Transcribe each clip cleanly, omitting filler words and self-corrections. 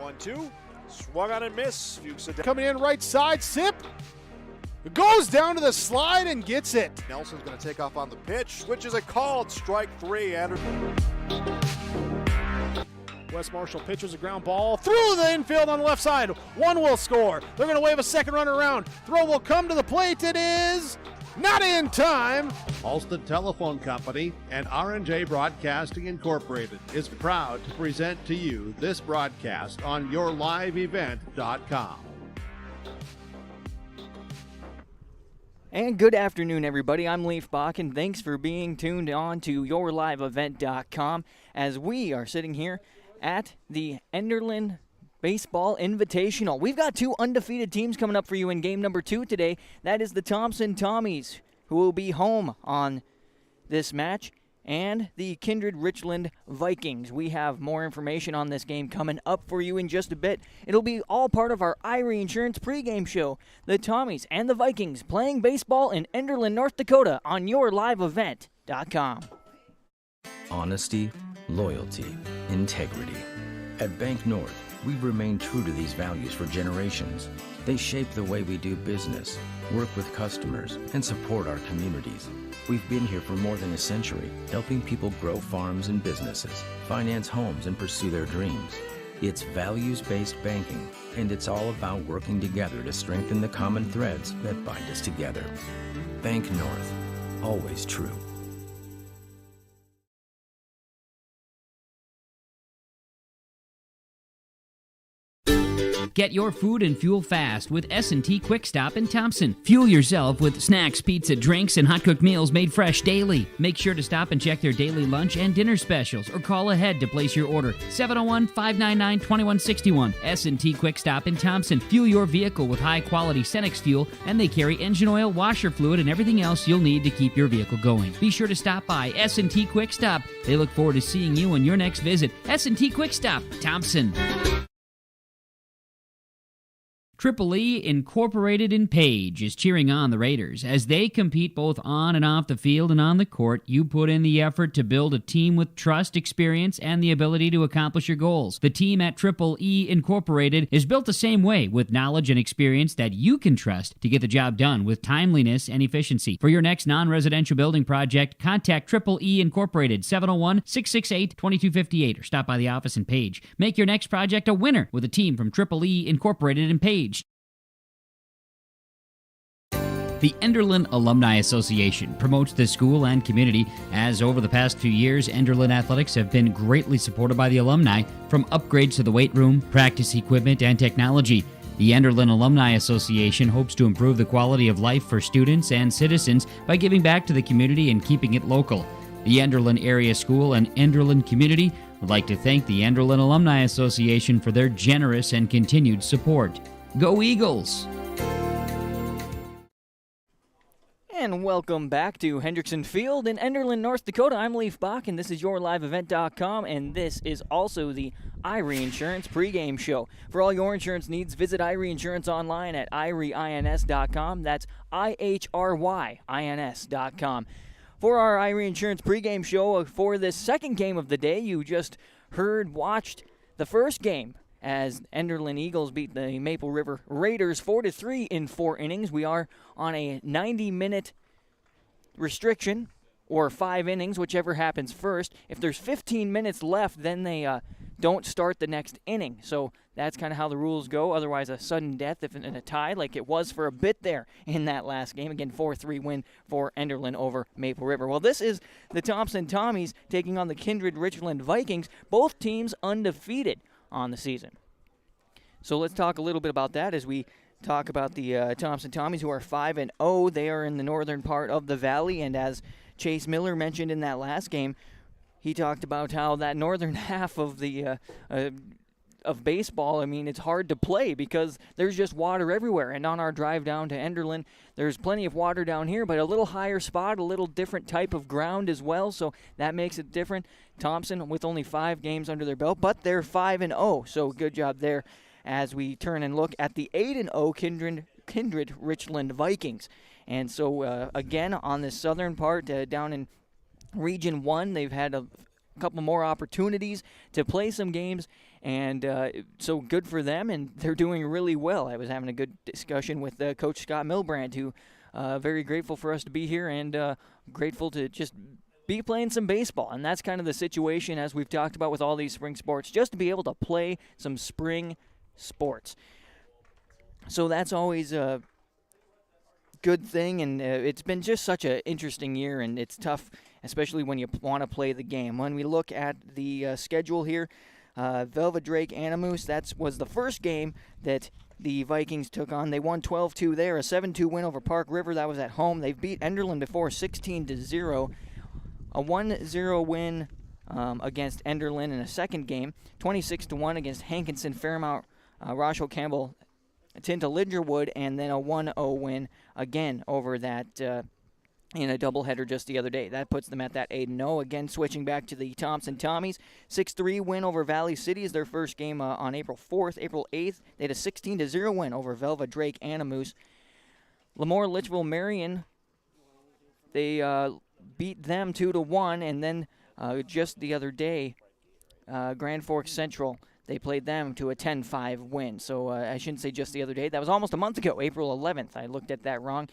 1-2. Swung on and miss. Fuchs coming in right side. Sip. Goes down to the slide and gets it. Nelson's going to take off on the pitch, which is a called strike 3. Wes Marshall pitches a ground ball through the infield on the left side. One will score. They're going to wave a second runner around. Throw will come to the plate. It is not in time. Ulster Telephone Company and R&J Broadcasting Incorporated is proud to present to you this broadcast on yourliveevent.com. And good afternoon, everybody. I'm Leaf Bach, and thanks for being tuned on to yourliveevent.com as we are sitting here at the Enderlin Baseball Invitational. We've got two undefeated teams coming up for you in game number 2 today. That is the Thompson Tommies, who will be home on this match, and the Kindred-Richland Vikings. We have more information on this game coming up for you in just a bit. It'll be all part of our Irie Insurance pregame show. The Tommies and the Vikings playing baseball in Enderlin, North Dakota on yourliveevent.com. Honesty, loyalty, integrity. At Bank North, we've remained true to these values for generations. They shape the way we do business, work with customers, and support our communities. We've been here for more than a century, helping people grow farms and businesses, finance homes, and pursue their dreams. It's values-based banking, and it's all about working together to strengthen the common threads that bind us together. Bank North, always true. Get your food and fuel fast with S&T Quick Stop in Thompson. Fuel yourself with snacks, pizza, drinks, and hot-cooked meals made fresh daily. Make sure to stop and check their daily lunch and dinner specials or call ahead to place your order. 701-599-2161. S&T Quick Stop in Thompson. Fuel your vehicle with high-quality Cenex fuel, and they carry engine oil, washer fluid, and everything else you'll need to keep your vehicle going. Be sure to stop by S&T Quick Stop. They look forward to seeing you on your next visit. S&T Quick Stop, Thompson. Triple E Incorporated in Page is cheering on the Raiders. As they compete both on and off the field and on the court, you put in the effort to build a team with trust, experience, and the ability to accomplish your goals. The team at Triple E Incorporated is built the same way, with knowledge and experience that you can trust to get the job done with timeliness and efficiency. For your next non-residential building project, contact Triple E Incorporated, 701-668-2258, or stop by the office in Page. Make your next project a winner with a team from Triple E Incorporated in Page. The Enderlin Alumni Association promotes the school and community, as over the past few years, Enderlin athletics have been greatly supported by the alumni, from upgrades to the weight room, practice equipment, and technology. The Enderlin Alumni Association hopes to improve the quality of life for students and citizens by giving back to the community and keeping it local. The Enderlin Area School and Enderlin community would like to thank the Enderlin Alumni Association for their generous and continued support. Go Eagles! And welcome back to Hendrickson Field in Enderlin, North Dakota. I'm Leaf Bach, and this is yourliveevent.com, and this is also the Irie Insurance pregame show. For all your insurance needs, visit Irie Insurance online at irieins.com. That's IHRYINS.com. For our Irie Insurance pregame show, for this second game of the day, you just watched the first game as Enderlin Eagles beat the Maple River Raiders 4-3 in 4 innings. We are on a 90-minute restriction, or 5 innings, whichever happens first. If there's 15 minutes left, then they don't start the next inning. So that's kind of how the rules go. Otherwise, a sudden death if in a tie, like it was for a bit there in that last game. Again, 4-3 win for Enderlin over Maple River. Well, this is the Thompson Tommies taking on the Kindred-Richland Vikings. Both teams undefeated on the season. So let's talk a little bit about that as we talk about the Thompson Tommies, who are 5-0. They are in the northern part of the valley, and as Chase Miller mentioned in that last game, he talked about how that northern half of the of baseball, I mean, it's hard to play because there's just water everywhere. And on our drive down to Enderlin, there's plenty of water down here, but a little higher spot, a little different type of ground as well, so that makes it different. Thompson with only 5 games under their belt, but they're 5-0, so good job there as we turn and look at the 8-0 Kindred-Richland Vikings. And so, again, on the southern part, down in Region 1, they've had couple more opportunities to play some games, and so good for them, and they're doing really well. I was having a good discussion with Coach Scott Milbrand, who very grateful for us to be here, and grateful to just be playing some baseball. And that's kind of the situation, as we've talked about with all these spring sports, just to be able to play some spring sports. So that's always a good thing, and it's been just such an interesting year, and it's tough, especially when you want to play the game. When we look at the schedule here, Velva Drake Animus, that was the first game that the Vikings took on. They won 12-2 there, a 7-2 win over Park River. That was at home. They've beat Enderlin before 16-0. A 1-0 win against Enderlin in a second game, 26-1 against Hankinson, Fairmount, Rochelle Campbell, Tinta Lidgerwood, and then a 1-0 win again over that in a doubleheader just the other day. That puts them at that 8-0. Again, switching back to the Thompson Tommies, 6-3 win over Valley City is their first game on April 4th. April 8th, they had a 16-0 win over Velva Drake Animus. Lemoore Litchville Marion, they beat them 2-1, and then just the other day, Grand Forks Central, they played them to a 10-5 win. So I shouldn't say just the other day. That was almost a month ago, April 11th. I looked at that wrong.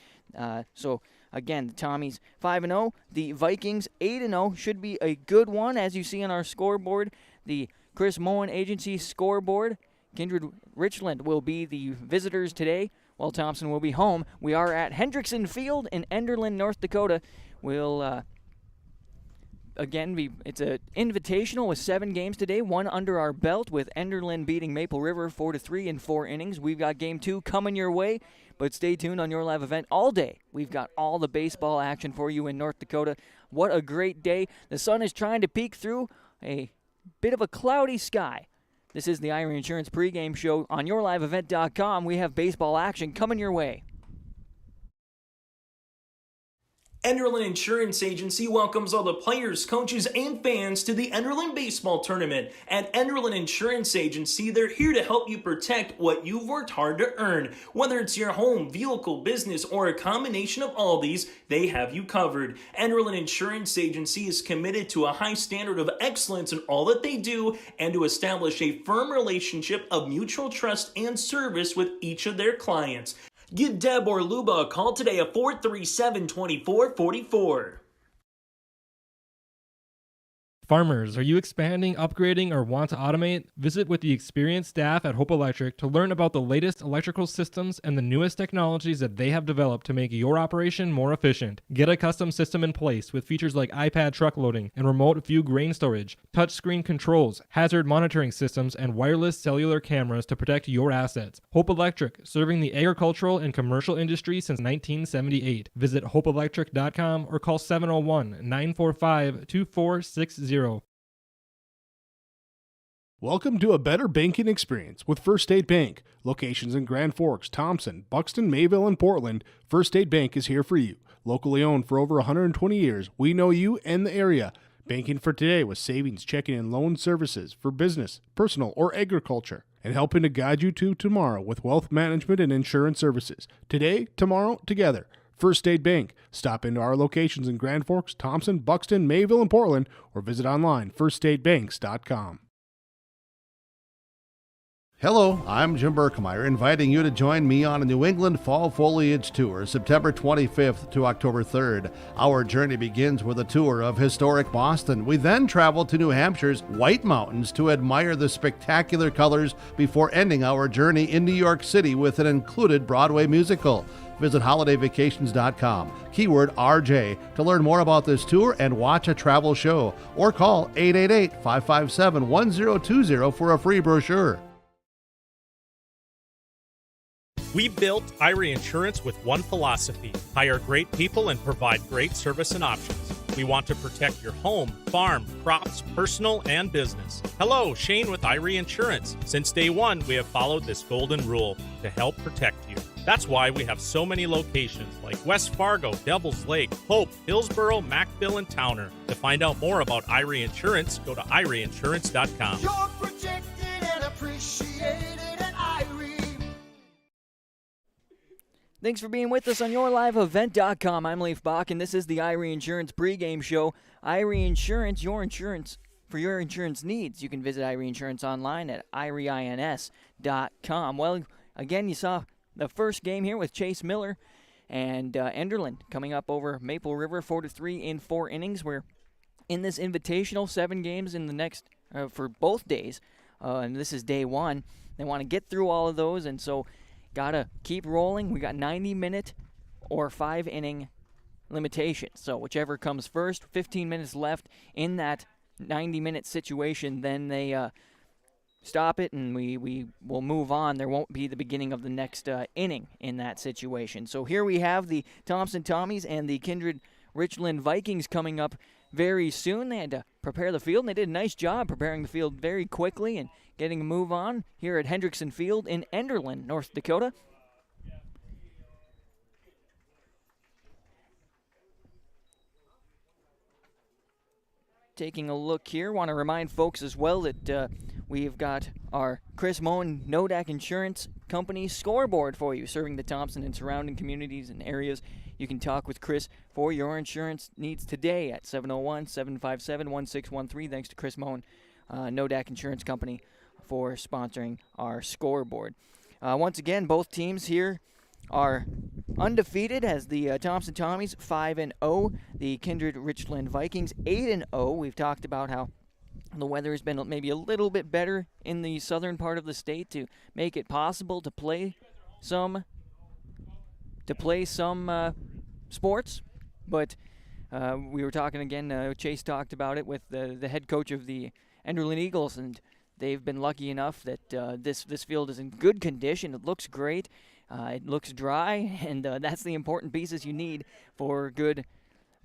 So, again, the Tommies 5-0. The Vikings 8-0. Should be a good one, as you see on our scoreboard. The Chris Moen Agency scoreboard. Kindred-Richland will be the visitors today, while Thompson will be home. We are at Hendrickson Field in Enderlin, North Dakota. We'll again, it's an invitational with 7 games today, 1 under our belt, with Enderlin beating Maple River 4-3 in 4 innings. We've got Game 2 coming your way, but stay tuned on your live event all day. We've got all the baseball action for you in North Dakota. What a great day. The sun is trying to peek through a bit of a cloudy sky. This is the Irie Insurance pregame show on yourliveevent.com. We have baseball action coming your way. Enderlin Insurance Agency welcomes all the players, coaches, and fans to the Enderlin Baseball Tournament. At Enderlin Insurance Agency, they're here to help you protect what you've worked hard to earn. Whether it's your home, vehicle, business, or a combination of all these, they have you covered. Enderlin Insurance Agency is committed to a high standard of excellence in all that they do and to establish a firm relationship of mutual trust and service with each of their clients. Give Deb or Luba a call today at 437-2444. Farmers, are you expanding, upgrading, or want to automate? Visit with the experienced staff at Hope Electric to learn about the latest electrical systems and the newest technologies that they have developed to make your operation more efficient. Get a custom system in place with features like iPad truck loading and remote view grain storage, touchscreen controls, hazard monitoring systems, and wireless cellular cameras to protect your assets. Hope Electric, serving the agricultural and commercial industry since 1978. Visit hopeelectric.com or call 701-945-2460. Welcome to a better banking experience with First State Bank. Locations in Grand Forks, Thompson, Buxton, Mayville, and Portland, First State Bank is here for you. Locally owned for over 120 years, we know you and the area. Banking for today with savings, checking, and loan services for business, personal, or agriculture. And helping to guide you to tomorrow with wealth management and insurance services. Today, tomorrow, together. First State Bank. Stop into our locations in Grand Forks, Thompson, Buxton, Mayville, and Portland, or visit online firststatebanks.com. Hello, I'm Jim Berkemeyer, inviting you to join me on a New England Fall Foliage Tour, September 25th to October 3rd. Our journey begins with a tour of historic Boston. We then travel to New Hampshire's White Mountains to admire the spectacular colors before ending our journey in New York City with an included Broadway musical. Visit holidayvacations.com, keyword RJ, to learn more about this tour and watch a travel show, or call 888-557-1020 for a free brochure. We built Irie Insurance with one philosophy: hire great people and provide great service and options. We want to protect your home, farm, crops, personal, and business. Hello, Shane with Irie Insurance. Since day one, we have followed this golden rule to help protect you. That's why we have so many locations like West Fargo, Devil's Lake, Hope, Hillsboro, Macville, and Towner. To find out more about Irie Insurance, go to IrieInsurance.com. You're protected and appreciated at Irie. Thanks for being with us on yourliveevent.com. I'm Leif Bach, and this is the Irie Insurance pregame show. Irie Insurance, your insurance for your insurance needs, you can visit Irie Insurance online at irieins.com. Well, again, you saw the first game here with Chase Miller and Enderlin coming up over Maple River 4-3 in 4 innings. We're in this invitational, 7 games in the next for both days, and this is day 1. They want to get through all of those, and so got to keep rolling. We got 90-minute or 5-inning limitations. So whichever comes first, 15 minutes left in that 90-minute situation, then they stop it and we will move on. There won't be the beginning of the next inning in that situation. So here we have the Thompson Tommies and the Kindred-Richland Vikings coming up very soon. They had to prepare the field, and they did a nice job preparing the field very quickly and getting a move on here at Hendrickson Field in Enderlin, North Dakota. Taking a look here, want to remind folks as well that we've got our Chris Moen Nodak Insurance Company scoreboard for you, serving the Thompson and surrounding communities and areas. You can talk with Chris for your insurance needs today at 701-757-1613. Thanks to Chris Moen Nodak Insurance Company for sponsoring our scoreboard. Once again, both teams here are undefeated as the Thompson Tommies 5-0, the Kindred-Richland Vikings 8-0. We've talked about how the weather has been maybe a little bit better in the southern part of the state to make it possible to play some sports, but we were talking again. Chase talked about it with the head coach of the Enderlin Eagles, and they've been lucky enough that this field is in good condition. It looks great. It looks dry, and that's the important pieces you need for a good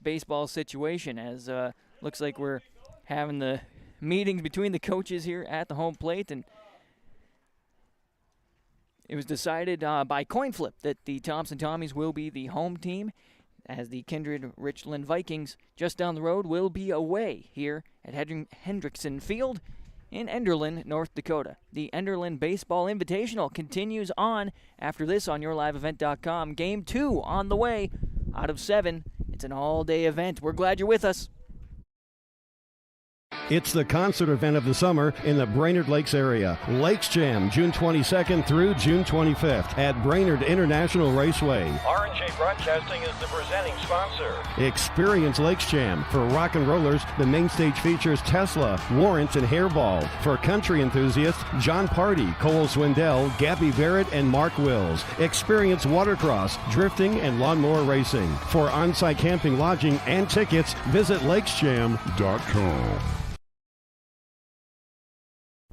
baseball situation, as looks like we're having the meetings between the coaches here at the home plate, and it was decided by coin flip that the Thompson Tommies will be the home team, as the Kindred-Richland Vikings just down the road will be away here at Hendrickson Field in Enderlin, North Dakota. The Enderlin Baseball Invitational continues on after this on YourLiveEvent.com. Game 2 on the way out of 7. It's an all-day event. We're glad you're with us. It's the concert event of the summer in the Brainerd Lakes area. Lakes Jam, June 22nd through June 25th at Brainerd International Raceway. R&J Broadcasting is the presenting sponsor. Experience Lakes Jam. For rock and rollers, the main stage features Tesla, Warrants, and Hairball. For country enthusiasts, John Party, Cole Swindell, Gabby Barrett, and Mark Wills. Experience watercross, drifting, and lawnmower racing. For on-site camping, lodging, and tickets, visit lakesjam.com.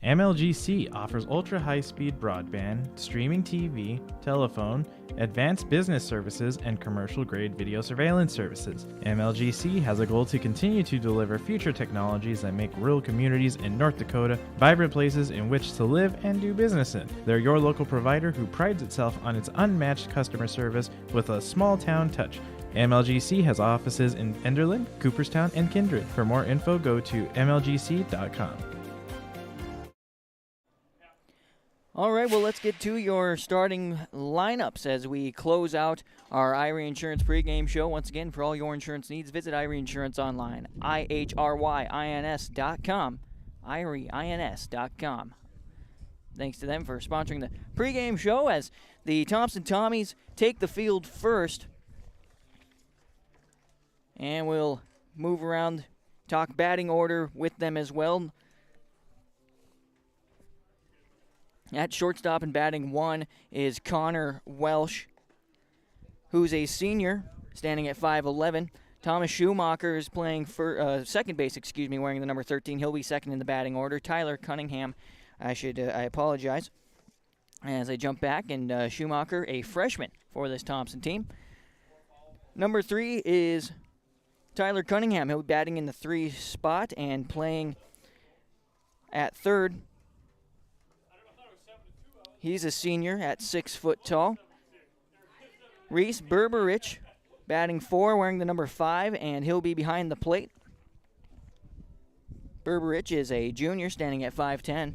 MLGC offers ultra-high-speed broadband, streaming TV, telephone, advanced business services, and commercial-grade video surveillance services. MLGC has a goal to continue to deliver future technologies that make rural communities in North Dakota vibrant places in which to live and do business in. They're your local provider who prides itself on its unmatched customer service with a small-town touch. MLGC has offices in Enderlin, Cooperstown, and Kindred. For more info, go to mlgc.com. All right, well, let's get to your starting lineups as we close out our Irie Insurance pregame show. Once again, for all your insurance needs, visit Irie Insurance online, IHRYINS.com, IRIEINS.com. Thanks to them for sponsoring the pregame show as the Thompson Tommies take the field first. And we'll move around, talk batting order with them as well. At shortstop and batting 1 is Connor Welsh, who's a senior, standing at 5'11". Thomas Schumacher is playing for second base, wearing the number 13. He'll be second in the batting order. Tyler Cunningham, I apologize as I jump back, and Schumacher, a freshman for this Thompson team. Number 3 is Tyler Cunningham. He'll be batting in the 3 spot and playing at third. He's a senior at 6 foot tall. Reese Berberich, batting 4, wearing the number 5, and he'll be behind the plate. Berberich is a junior, standing at 5'10".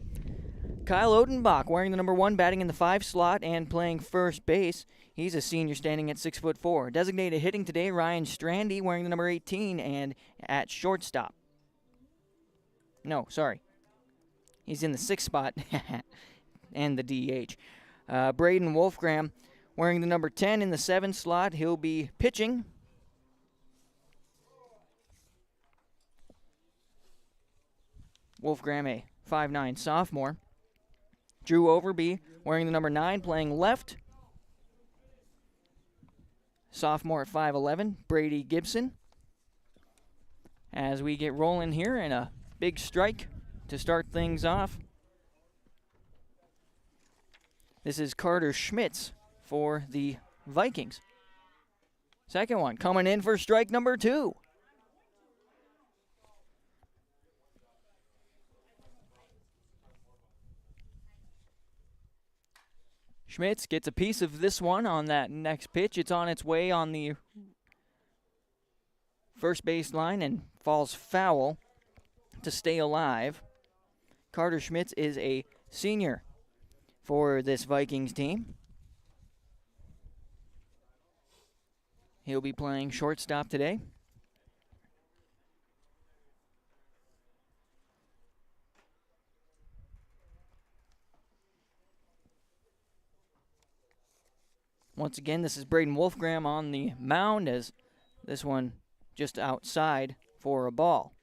Kyle Odenbach, wearing the number 1, batting in the 5 slot and playing first base. He's a senior, standing at 6'4". Designated hitting today, Ryan Strandy, wearing the number 18 and at shortstop. No, sorry. He's in the 6th spot and the DH. Braden Wolfgram wearing the number 10 in the 7th slot. He'll be pitching. Wolfgram, a 5'9" sophomore. Drew Overby wearing the number 9, playing left. Sophomore at 5'11", Brady Gibson. As we get rolling here, and a big strike to start things off. This is Carter Schmitz for the Vikings. Second one coming in for strike number 2. Schmitz gets a piece of this one on that next pitch. It's on its way on the first base line and falls foul to stay alive. Carter Schmitz is a senior for this Vikings team. He'll be playing shortstop today. Once again, this is Braden Wolfgram on the mound, as this one just outside for a ball.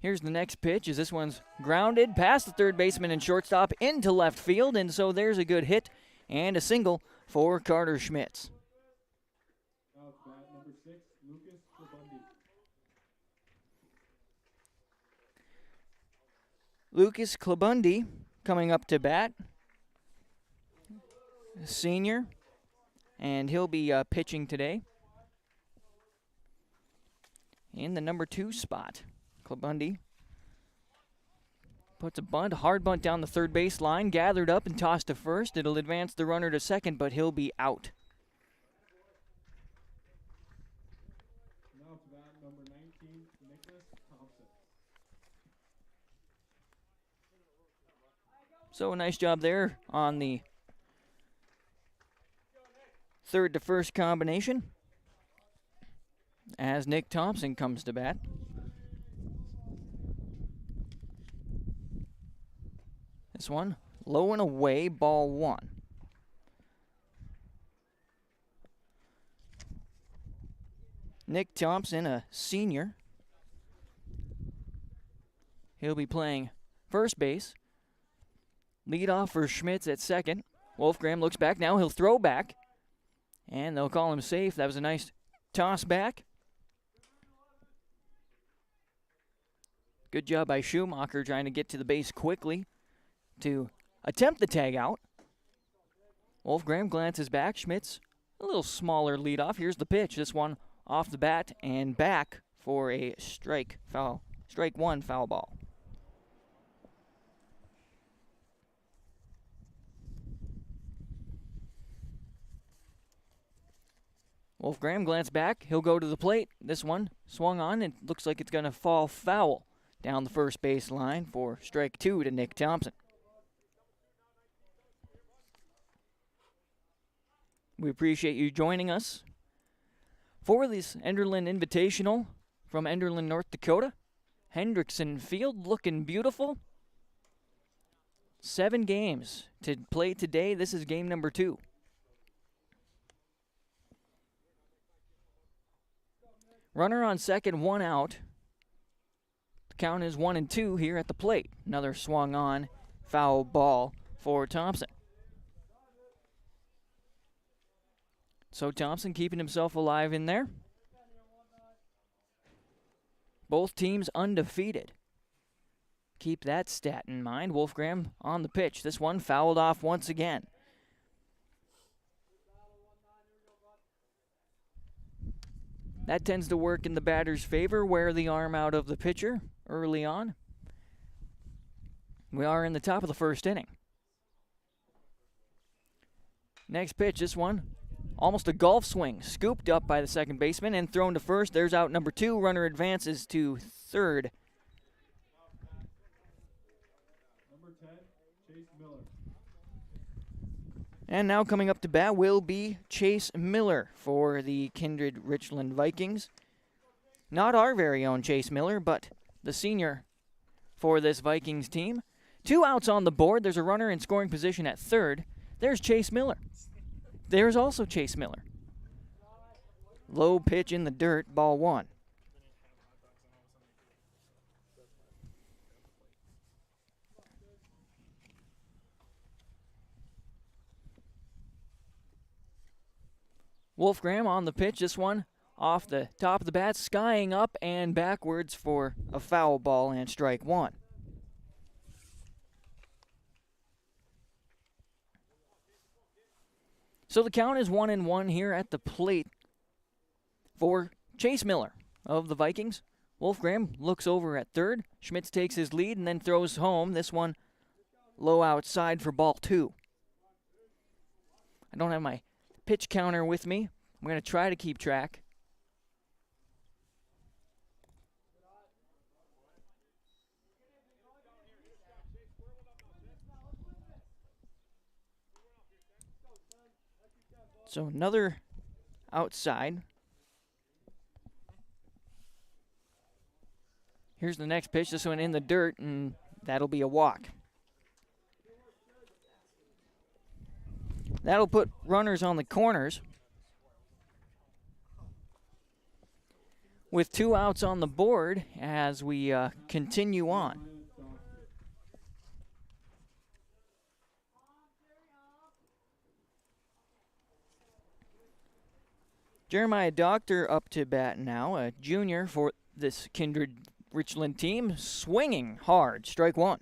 Here's the next pitch, as this one's grounded past the third baseman and shortstop into left field, and so there's a good hit and a single for Carter Schmitz. Lucas Klabundi coming up to bat, senior, and he'll be pitching today in the number 2 spot. Klabundi puts a hard bunt down the third base line, gathered up and tossed to first. It'll advance the runner to second, but he'll be out. Now to bat number 19, Nicholas Thompson. So a nice job there on the third to first combination as Nick Thompson comes to bat. This one low and away, ball 1. Nick Thompson, a senior. He'll be playing first base. Lead off for Schmitz at second. Wolfgram looks back now. He'll throw back. And they'll call him safe. That was a nice toss back. Good job by Schumacher trying to get to the base quickly to attempt the tag out. Wolfgram glances back. Schmitz, a little smaller leadoff. Here's the pitch. This one off the bat and back for a strike 1 foul ball. Wolfgram glance back. He'll go to the plate. This one swung on and looks like it's going to fall foul down the first base line for strike 2 to Nick Thompson. We appreciate you joining us for this Enderlin Invitational from Enderlin, North Dakota. Hendrickson Field looking beautiful. 7 games to play today. This is game number 2. Runner on second, 1 out. The count is 1-2 here at the plate. Another swung on foul ball for Thompson. So Thompson keeping himself alive in there. Both teams undefeated. Keep that stat in mind. Wolfgram on the pitch. This one fouled off once again. That tends to work in the batter's favor. Wear the arm out of the pitcher early on. We are in the top of the first inning. Next pitch, this one, almost a golf swing. Scooped up by the second baseman and thrown to first. There's out number 2. Runner advances to third. Number 10, Chase Miller. And now coming up to bat will be Chase Miller for the Kindred-Richland Vikings. not our very own Chase Miller, but the senior for this Vikings team. 2 outs on the board. There's a runner in scoring position at third. There's Chase Miller. There's also Chase Miller. Low pitch in the dirt, ball 1. Wolfgram on the pitch. This one off the top of the bat, skying up and backwards for a foul ball and strike 1. So the count is 1-1 here at the plate for Chase Miller of the Vikings. Wolfgram looks over at third. Schmitz takes his lead and then throws home. This one low outside for ball 2. I don't have my pitch counter with me. I'm going to try to keep track. So another outside. Here's the next pitch. This one in the dirt, and that'll be a walk. That'll put runners on the corners. With 2 outs on the board as we continue on. Jeremiah Doctor up to bat now, a junior for this Kindred-Richland team, swinging hard, strike 1.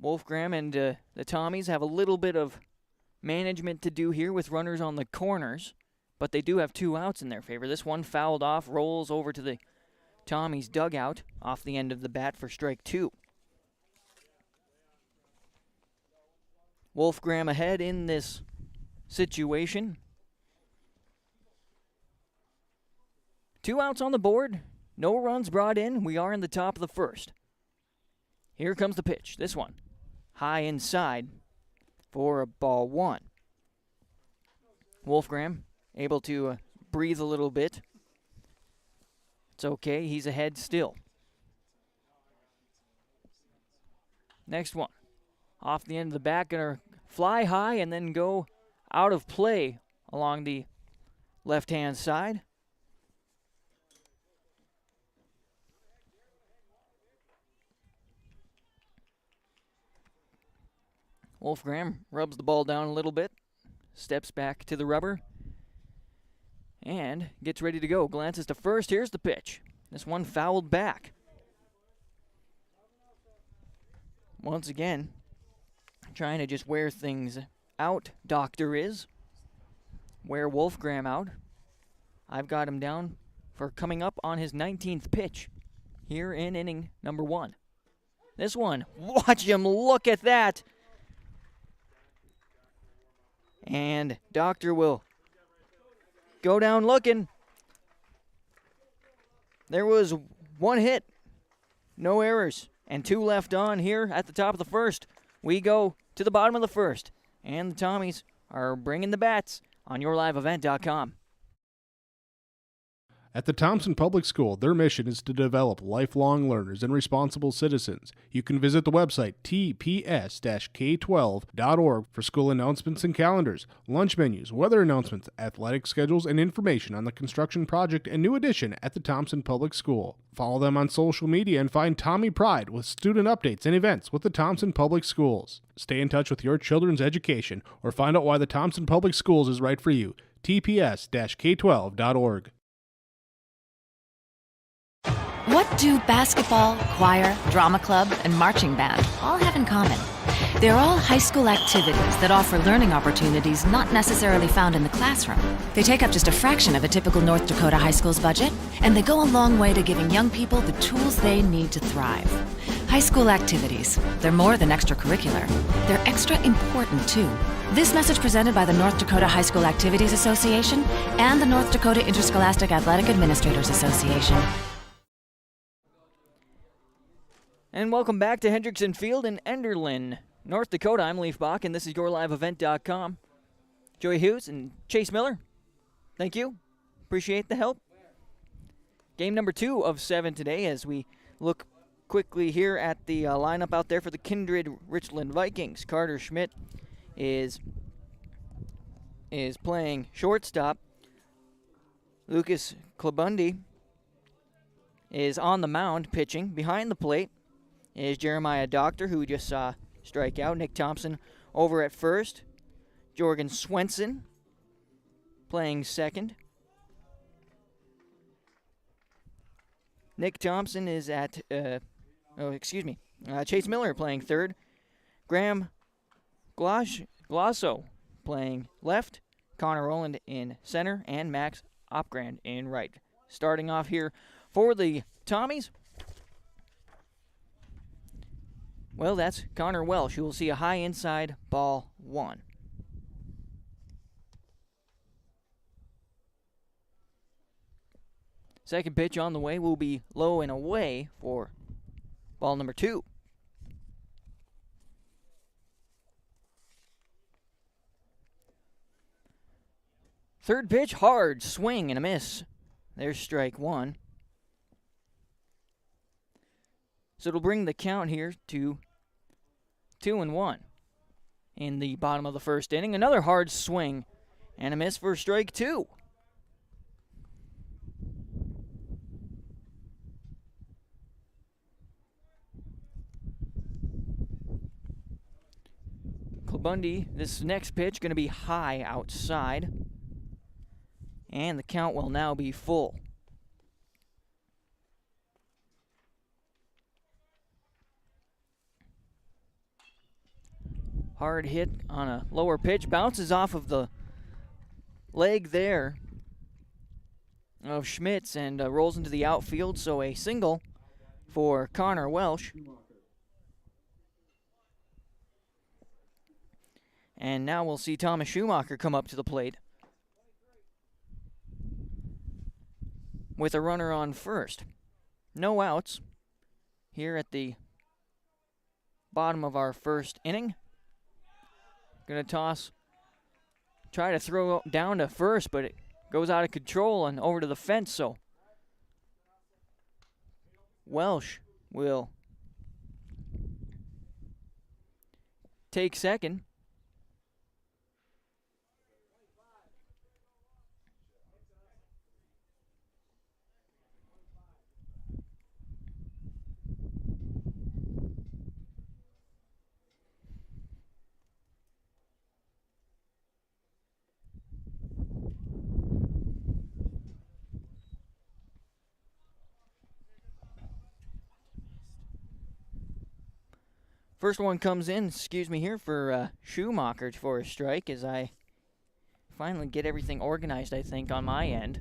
Wolfgram and the Tommies have a little bit of management to do here with runners on the corners, but they do have 2 outs in their favor. This one fouled off, rolls over to the Tommy's dugout off the end of the bat for strike 2. Wolfgram ahead in this situation. 2 outs on the board, no runs brought in. We are in the top of the first. Here comes the pitch. This one high inside for a ball 1. Wolfgram able to breathe a little bit. It's okay, he's ahead still. Next one. Off the end of the bat, gonna fly high and then go out of play along the left-hand side. Wolfgram rubs the ball down a little bit, steps back to the rubber, and gets ready to go. Glances to first. Here's the pitch. This one fouled back. Once again, trying to just wear things out. Doctor is. Wear Wolfgram out. I've got him down for coming up on his 19th pitch here in inning number 1. This one, watch him look at that. And Doctor will go down looking. There was 1 hit, no errors, and 2 left on here at the top of the first. We go to the bottom of the first, and the Tommies are bringing the bats on YourLiveEvent.com. At the Thompson Public School, their mission is to develop lifelong learners and responsible citizens. You can visit the website tps-k12.org for school announcements and calendars, lunch menus, weather announcements, athletic schedules, and information on the construction project and new addition at the Thompson Public School. Follow them on social media and find Tommy Pride with student updates and events with the Thompson Public Schools. Stay in touch with your children's education or find out why the Thompson Public Schools is right for you. tps-k12.org. What do basketball, choir, drama club, and marching band all have in common? They're all high school activities that offer learning opportunities not necessarily found in the classroom. They take up just a fraction of a typical North Dakota high school's budget, and they go a long way to giving young people the tools they need to thrive. High school activities, they're more than extracurricular. They're extra important, too. This message presented by the North Dakota High School Activities Association and the North Dakota Interscholastic Athletic Administrators Association. And welcome back to Hendrickson Field in Enderlin, North Dakota. I'm Leaf Bach, and this is YourLiveEvent.com. Joey Hughes and Chase Miller, thank you. Appreciate the help. Game number 2 of 7 today as we look quickly here at the lineup out there for the Kindred-Richland Vikings. Carter Schmidt is playing shortstop. Lucas Klabundi is on the mound pitching. Behind the plate is Jeremiah Doctor, who just saw strike out. Nick Thompson over at first. Jorgen Swenson playing second. Nick Thompson is at, Chase Miller playing third. Graham Glosso playing left. Connor Rowland in center. And Max Opgrand in right. Starting off here for the Tommies. Well, that's Connor Welsh. You will see a high inside ball 1. Second pitch on the way will be low and away for ball number 2. Third pitch, hard swing and a miss. There's strike 1. So it'll bring the count here to 2-1 in the bottom of the first inning. Another hard swing and a miss for strike 2. Klabundi, this next pitch going to be high outside. And the count will now be full. Hard hit on a lower pitch. Bounces off of the leg there of Schmitz and rolls into the outfield. So a single for Connor Welsh. And now we'll see Thomas Schumacher come up to the plate with a runner on first. No outs here at the bottom of our first inning. Going to try to throw down to first, but it goes out of control and over to the fence, so Welsh will take second. First one comes in, here for Schumacher for a strike as I finally get everything organized, I think, on my end.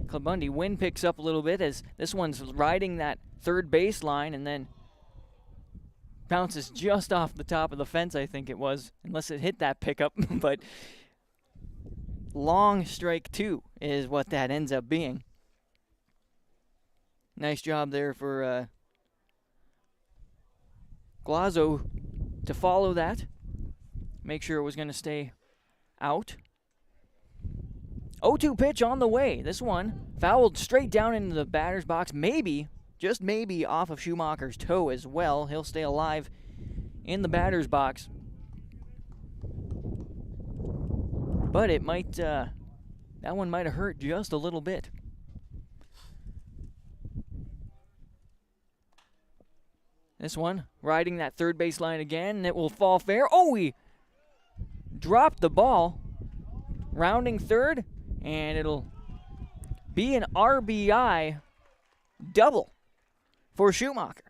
Klabundi, wind picks up a little bit as this one's riding that third baseline and then bounces just off the top of the fence, I think it was, unless it hit that pickup. But long strike 2 is what that ends up being. Nice job there for Glazzo to follow that, make sure it was going to stay out. 0-2 pitch on the way. This one fouled straight down into the batter's box, maybe, just maybe, off of Schumacher's toe as well. He'll stay alive in the batter's box. But it might, that one might have hurt just a little bit. This one, riding that third baseline again, and it will fall fair. Oh, he dropped the ball, rounding third, and it'll be an RBI double for Schumacher.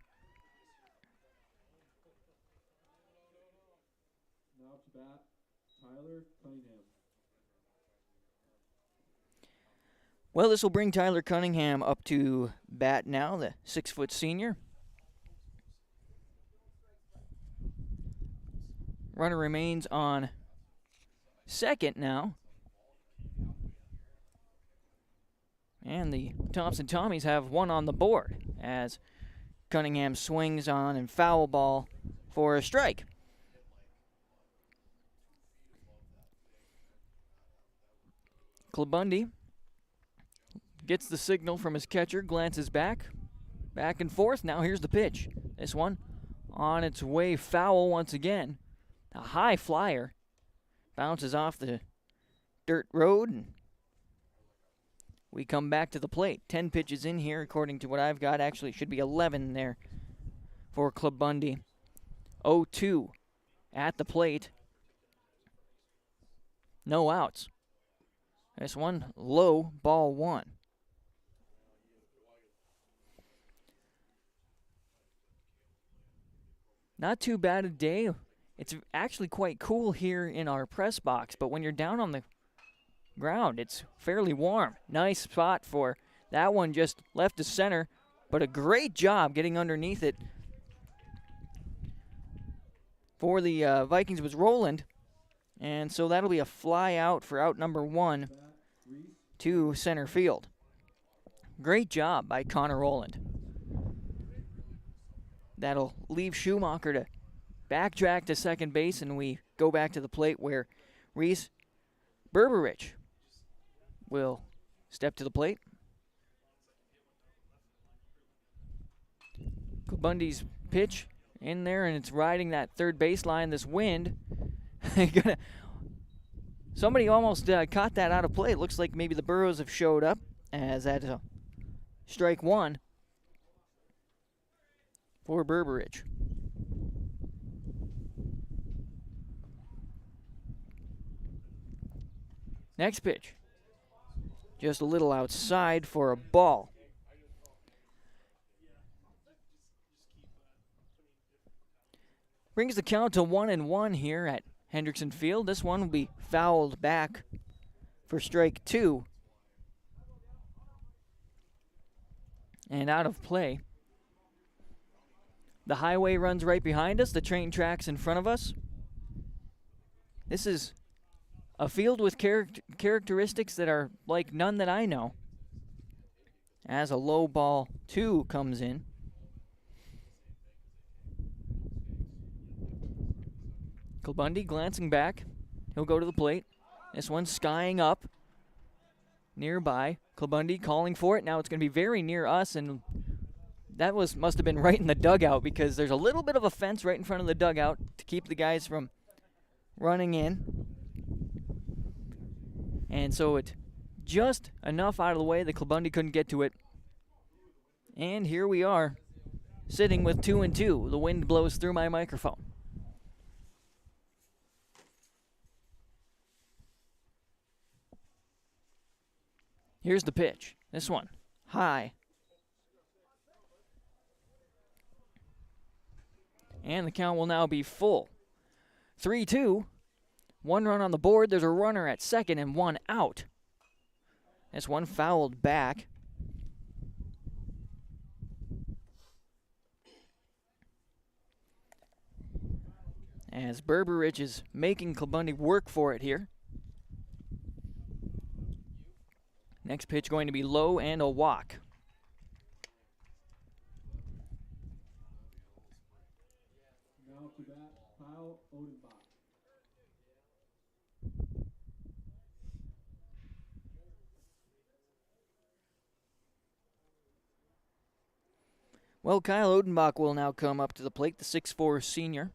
Well, this will bring Tyler Cunningham up to bat now, the 6-foot senior. Runner remains on second now. And the Thompson Tommies have one on the board as Cunningham swings on and foul ball for a strike. Clubundy gets the signal from his catcher, glances back and forth. Now here's the pitch. This one on its way foul once again. A high flyer. Bounces off the dirt road, and we come back to the plate. 10 pitches in here, according to what I've got. Actually, it should be 11 there for Clubundy. 0-2 at the plate. No outs. This one low, ball one. Not too bad a day. It's actually quite cool here in our press box, but when you're down on the ground, it's fairly warm. Nice spot for that one, just left to center, but a great job getting underneath it. For the Vikings was Roland, and so that'll be a fly out for out number 1 to center field. Great job by Connor Roland. That'll leave Schumacher to backtrack to second base, and we go back to the plate where Reese Berberich will step to the plate. Bundy's pitch in there, and it's riding that third baseline. This wind. Somebody almost caught that out of play. It looks like maybe the Burros have showed up, as that's a strike one for Berberich. Next pitch. Just a little outside for a ball. Brings the count to 1-1 here at Hendrickson Field. This one will be fouled back for strike 2. And out of play. The highway runs right behind us. The train tracks in front of us. This is a field with characteristics that are like none that I know. As a low ball 2 comes in. Clubundy glancing back. He'll go to the plate. This one's skying up. Nearby. Clubundy calling for it. Now it's going to be very near us, and that must have been right in the dugout, because there's a little bit of a fence right in front of the dugout to keep the guys from running in. And so it just enough out of the way that Clubundy couldn't get to it. And here we are, sitting with 2-2. The wind blows through my microphone. Here's the pitch. This one, high. And the count will now be full. 3-2. 1 run on the board. There's a runner at second and 1 out. This one fouled back. As Berberich is making Clubundy work for it here. Next pitch going to be low and a walk. Now to bat, Kyle Odenbach. Well, Kyle Odenbach will now come up to the plate, the 6'4 senior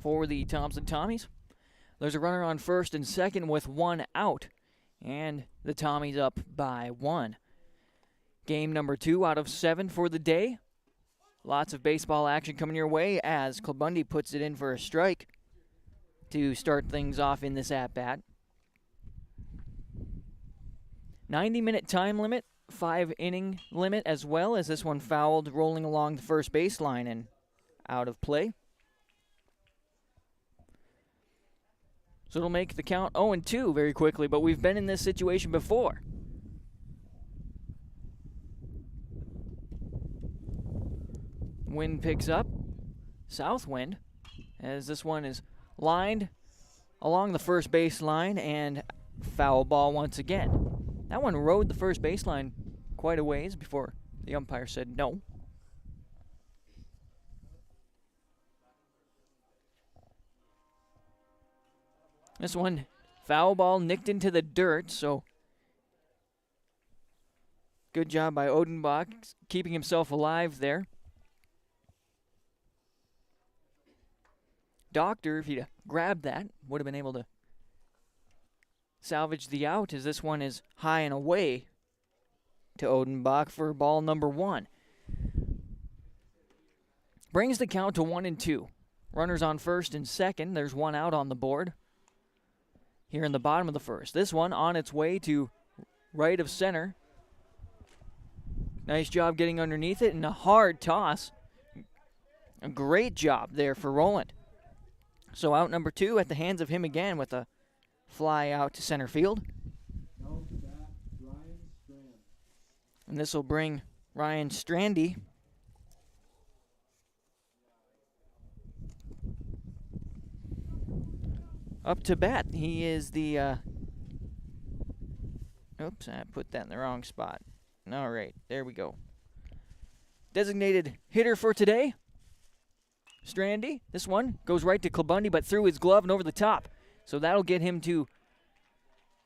for the Thompson Tommies. There's a runner on first and second with 1 out. And the Tommies up by 1. Game number 2 out of 7 for the day. Lots of baseball action coming your way as Clubundy puts it in for a strike to start things off in this at-bat. 90-minute time limit, 5-inning limit as well, as this one fouled rolling along the first baseline and out of play. So it'll make the count 0-2 very quickly, but we've been in this situation before. Wind picks up, south wind, as this one is lined along the first baseline and foul ball once again. That one rode the first baseline quite a ways before the umpire said no. This one, foul ball nicked into the dirt, so good job by Odenbach keeping himself alive there. Doctor, if he'd grabbed that, would have been able to salvage the out, as this one is high and away to Odenbach for ball number 1. Brings the count to 1-2. Runners on first and second. There's one out on the board here in the bottom of the first. This one on its way to right of center. Nice job getting underneath it, and a hard toss. A great job there for Roland. So out number 2 at the hands of him again with a fly out to center field. And this will bring Ryan Strandy up to bat. He is the, oops, I put that in the wrong spot. All right, there we go. Designated hitter for today, Strandy. This one goes right to Klabundy, but through his glove and over the top. So that'll get him to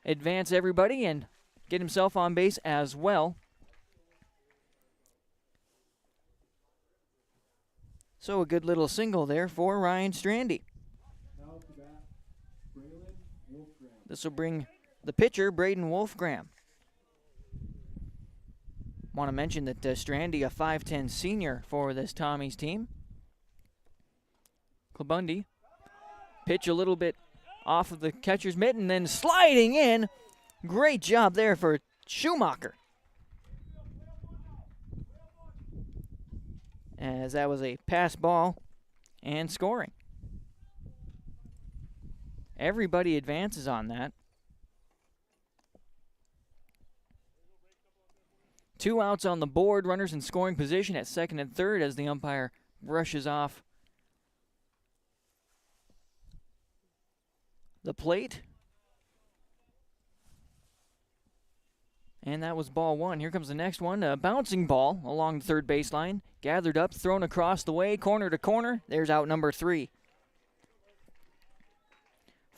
advance everybody and get himself on base as well. So a good little single there for Ryan Strandy. This will bring the pitcher, Braden Wolfgram. Want to mention that Strandy, a 5'10 senior for this Tommy's team. Klabundy, pitch a little bit off of the catcher's mitten, then sliding in. Great job there for Schumacher, as that was a pass ball and scoring. Everybody advances on that. 2 outs on the board, runners in scoring position at second and third as the umpire brushes off the plate. And that was ball 1. Here comes the next one. A bouncing ball along the third baseline. Gathered up, thrown across the way, corner to corner. There's out number 3.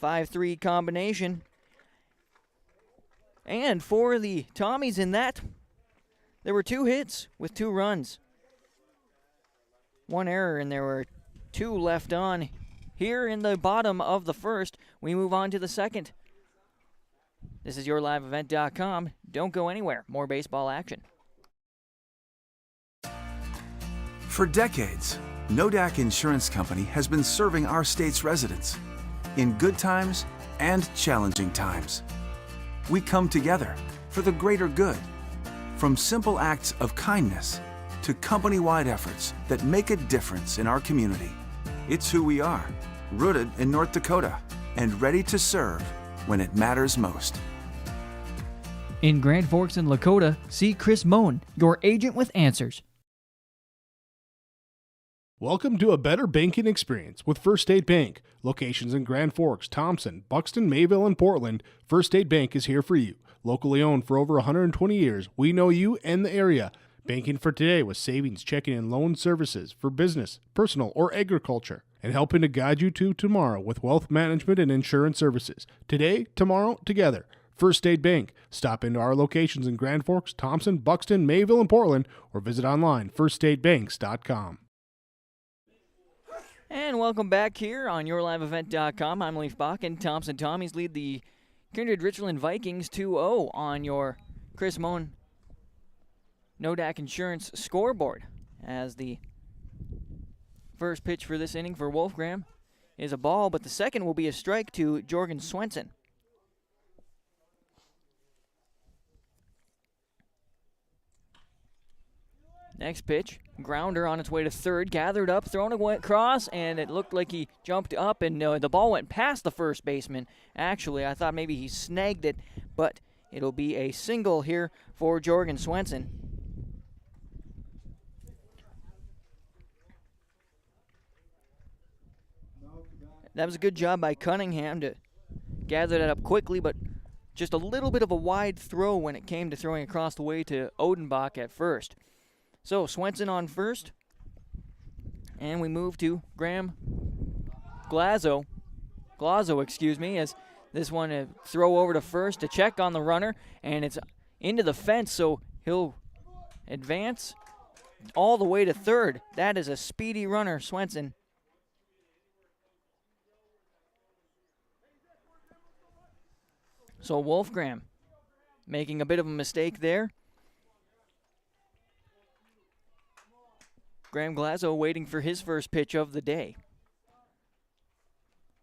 5-3 combination. And for the Tommies in that, there were 2 hits with 2 runs. 1 error, and there were 2 left on. Here in the bottom of the first, we move on to the second. This is YourLiveEvent.com. Don't go anywhere. More baseball action. For decades, Nodak Insurance Company has been serving our state's residents in good times and challenging times. We come together for the greater good, from simple acts of kindness to company-wide efforts that make a difference in our community. It's who we are, rooted in North Dakota and ready to serve when it matters most. In Grand Forks and Lakota, see Chris Moen, your agent with answers. Welcome to a better banking experience with First State Bank. Locations in Grand Forks, Thompson, Buxton, Mayville, and Portland, First State Bank is here for you. Locally owned for over 120 years, we know you and the area. Banking for today with savings, checking, and loan services for business, personal, or agriculture. And helping to guide you to tomorrow with wealth management and insurance services. Today, tomorrow, together. First State Bank. Stop into our locations in Grand Forks, Thompson, Buxton, Mayville, and Portland, or visit online, firststatebanks.com. And welcome back here on YourLiveEvent.com. I'm Leaf Bach, and Thompson Tommies lead the Kindred-Richland Vikings 2-0 on your Chris Moen Nodak Insurance scoreboard, as the first pitch for this inning for Wolfgram is a ball, but the second will be a strike to Jorgen Swenson. Next pitch, grounder on its way to third, gathered up, thrown across, and it looked like he jumped up, and the ball went past the first baseman. Actually, I thought maybe he snagged it, but it'll be a single here for Jorgen Swenson. That was a good job by Cunningham to gather that up quickly, but just a little bit of a wide throw when it came to throwing across the way to Odenbach at first. So Swenson on first, and we move to Graham Glazzo, as This one, a throw over to first to check on the runner, and it's into the fence, so he'll advance all the way to third. That is a speedy runner, Swenson. So Wolfgram making a bit of a mistake there. Graham Glasgow waiting for his first pitch of the day.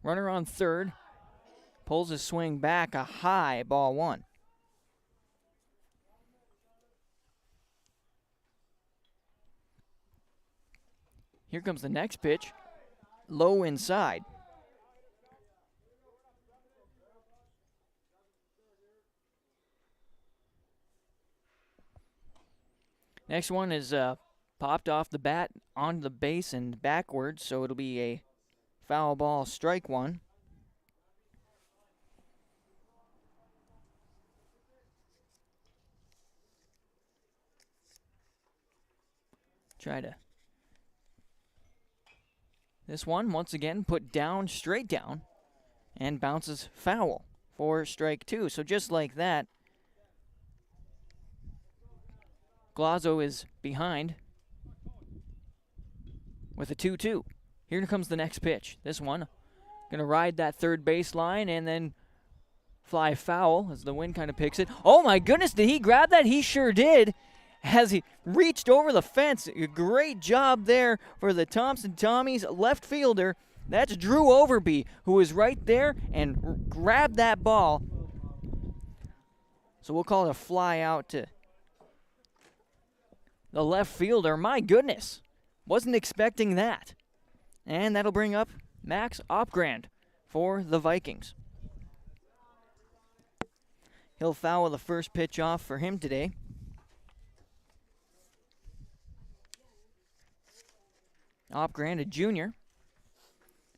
Runner on third. Pulls his swing back, a high ball one. Here comes the next pitch. Low inside. Next one is popped off the bat onto the base and backwards, so it'll be a foul ball, strike one. Try to. This one, once again, put down, straight down, and bounces foul for strike two. So just like that, Glasgow is behind with a 2-2. Here comes the next pitch. This one going to ride that third baseline and then fly foul as the wind kind of picks it. Oh my goodness, did he grab that? He sure did. As he reached over the fence. A great job there for the Thompson Tommies left fielder. That's Drew Overby, who was right there and grabbed that ball. So we'll call it a fly out to the left fielder. My goodness. Wasn't expecting that. And that'll bring up Max Opgrand for the Vikings. He'll foul the first pitch off for him today. Opgrand, a junior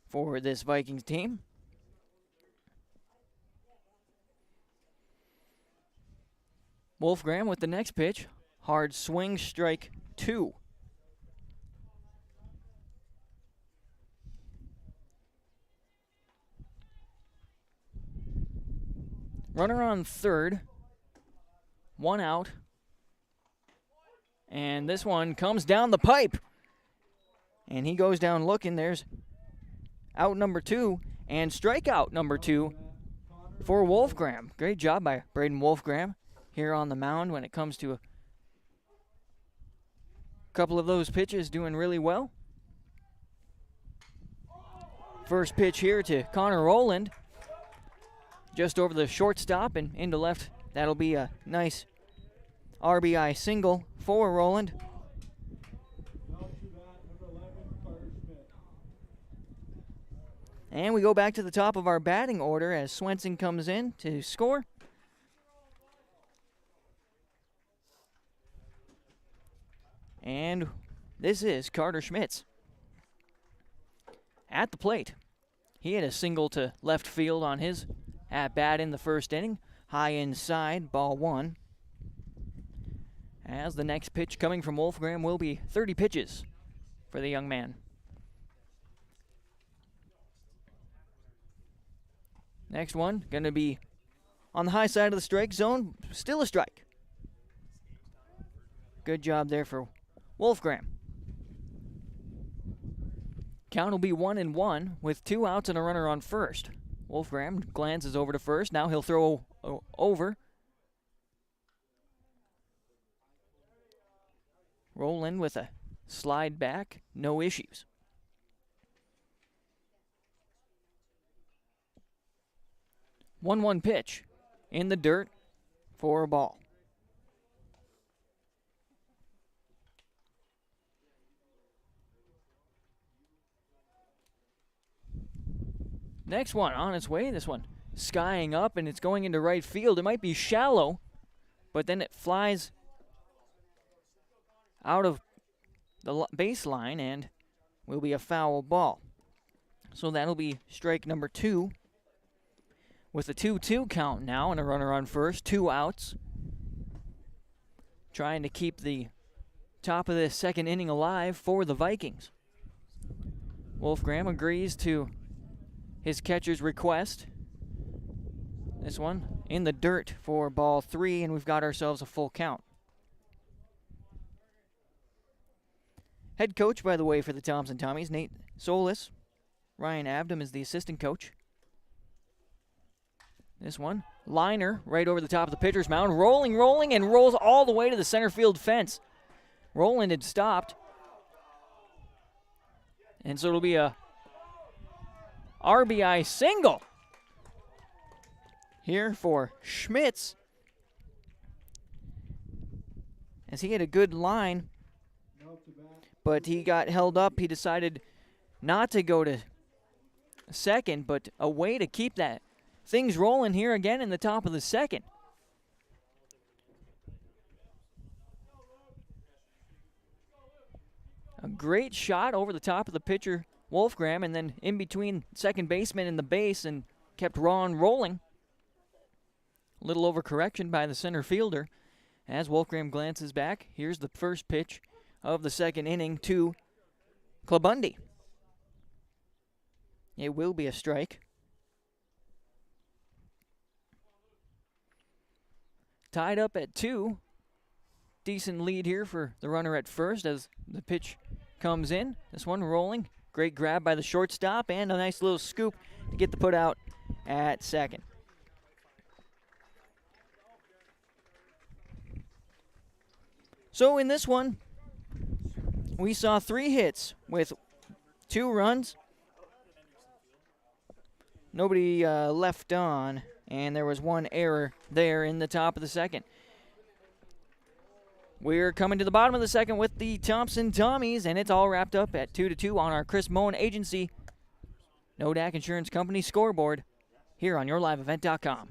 for this Vikings team. Wolfgram with the next pitch. Hard swing, strike two. Runner on third. One out. And this one comes down the pipe. And he goes down looking. There's out number two and strikeout number two for Wolfgram. Great job by Braden Wolfgram here on the mound when it comes to a couple of those pitches, doing really well. First pitch here to Connor Rowland. Just over the shortstop and into left. That'll be a nice RBI single for Rowland. And we go back to the top of our batting order as Swenson comes in to score. And this is Carter Schmitz at the plate. He had a single to left field on his at-bat in the first inning. High inside, ball one. As the next pitch coming from Wolfgram will be 30 pitches for the young man. Next one, going to be on the high side of the strike zone. Still a strike. Good job there for Wolfgram. Count will be 1-1 with 2 outs and a runner on first. Wolfgram glances over to first. Now he'll throw over. Rowland with a slide back. No issues. One pitch in the dirt for a ball. Next one on its way. This one skying up, and it's going into right field. It might be shallow, but then it flies out of the baseline and will be a foul ball. So that'll be strike number 2. With a 2-2 count now and a runner on first, 2 outs. Trying to keep the top of the second inning alive for the Vikings. Wolfgram agrees to his catcher's request This one in the dirt for ball 3, and we've got ourselves a full count. Head coach, by the way, for the Thompson Tommies, Nate Solis. Ryan Abdom is the assistant coach. This one, liner right over the top of the pitcher's mound, rolling, and rolls all the way to the center field fence. Roland had stopped. And so it'll be a RBI single here for Schmitz, as he had a good line, but he got held up. He decided not to go to second, but a way to keep that things rolling here again in the top of the second. A great shot over the top of the pitcher, Wolfgram, and then in between second baseman and the base, and kept Ron rolling. A little overcorrection by the center fielder. As Wolfgram glances back, here's the first pitch of the second inning to Klabundi. It will be a strike. Tied up at 2. Decent lead here for the runner at first as the pitch comes in. This one rolling. Great grab by the shortstop and a nice little scoop to get the put out at second. So in this one, we saw 3 hits with 2 runs. Nobody left on, and there was 1 error there in the top of the second. We're coming to the bottom of the second with the Thompson Tommies, and it's all wrapped up at 2-2 on our Chris Moen Agency Nodak Insurance Company scoreboard here on YourLiveEvent.com.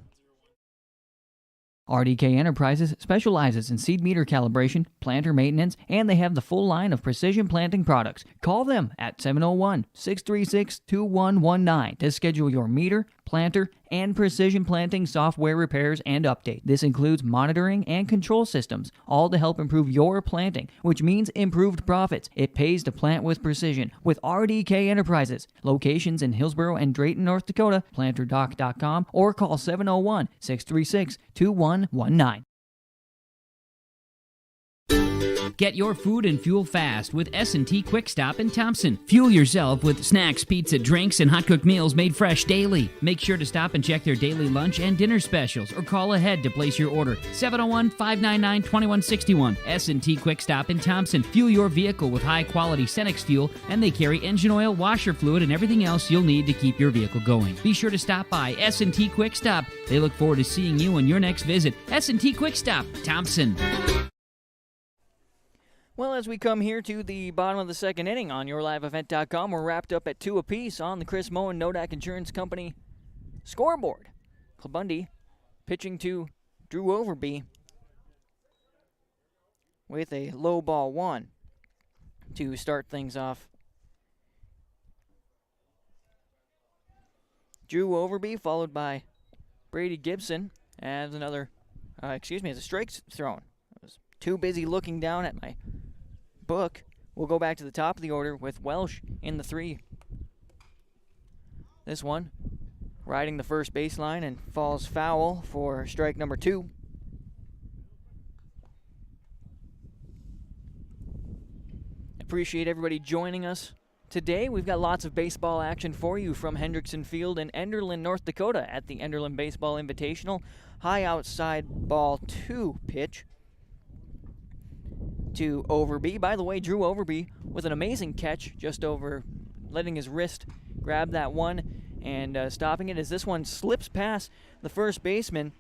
RDK Enterprises specializes in seed meter calibration, planter maintenance, and they have the full line of precision planting products. Call them at 701-636-2119 to schedule your meter, planter, and precision planting software repairs and update. This includes monitoring and control systems, all to help improve your planting, which means improved profits. It pays to plant with precision with RDK Enterprises. Locations in Hillsboro and Drayton, North Dakota, planterdoc.com, or call 701-636-2119. Get your food and fuel fast with S&T Quick Stop in Thompson. Fuel yourself with snacks, pizza, drinks, and hot-cooked meals made fresh daily. Make sure to stop and check their daily lunch and dinner specials or call ahead to place your order. 701-599-2161. S&T Quick Stop in Thompson. Fuel your vehicle with high-quality Cenex fuel, and they carry engine oil, washer fluid, and everything else you'll need to keep your vehicle going. Be sure to stop by S&T Quick Stop. They look forward to seeing you on your next visit. S&T Quick Stop, Thompson. Well, as we come here to the bottom of the second inning on YourLiveEvent.com, we're wrapped up at 2 apiece on the Chris Moen Nodak Insurance Company scoreboard. Klabundi pitching to Drew Overby with a low ball 1 to start things off. Drew Overby followed by Brady Gibson as another, as a strike thrown. I was too busy looking down at my book. We'll go back to the top of the order with Welsh in the 3. This one riding the first baseline and falls foul for strike number 2. Appreciate everybody joining us today. We've got lots of baseball action for you from Hendrickson Field in Enderlin, North Dakota at the Enderlin Baseball Invitational. High outside ball 2 pitch to Overby. By the way, Drew Overby with an amazing catch just over, letting his wrist grab that one and stopping it as this one slips past the first baseman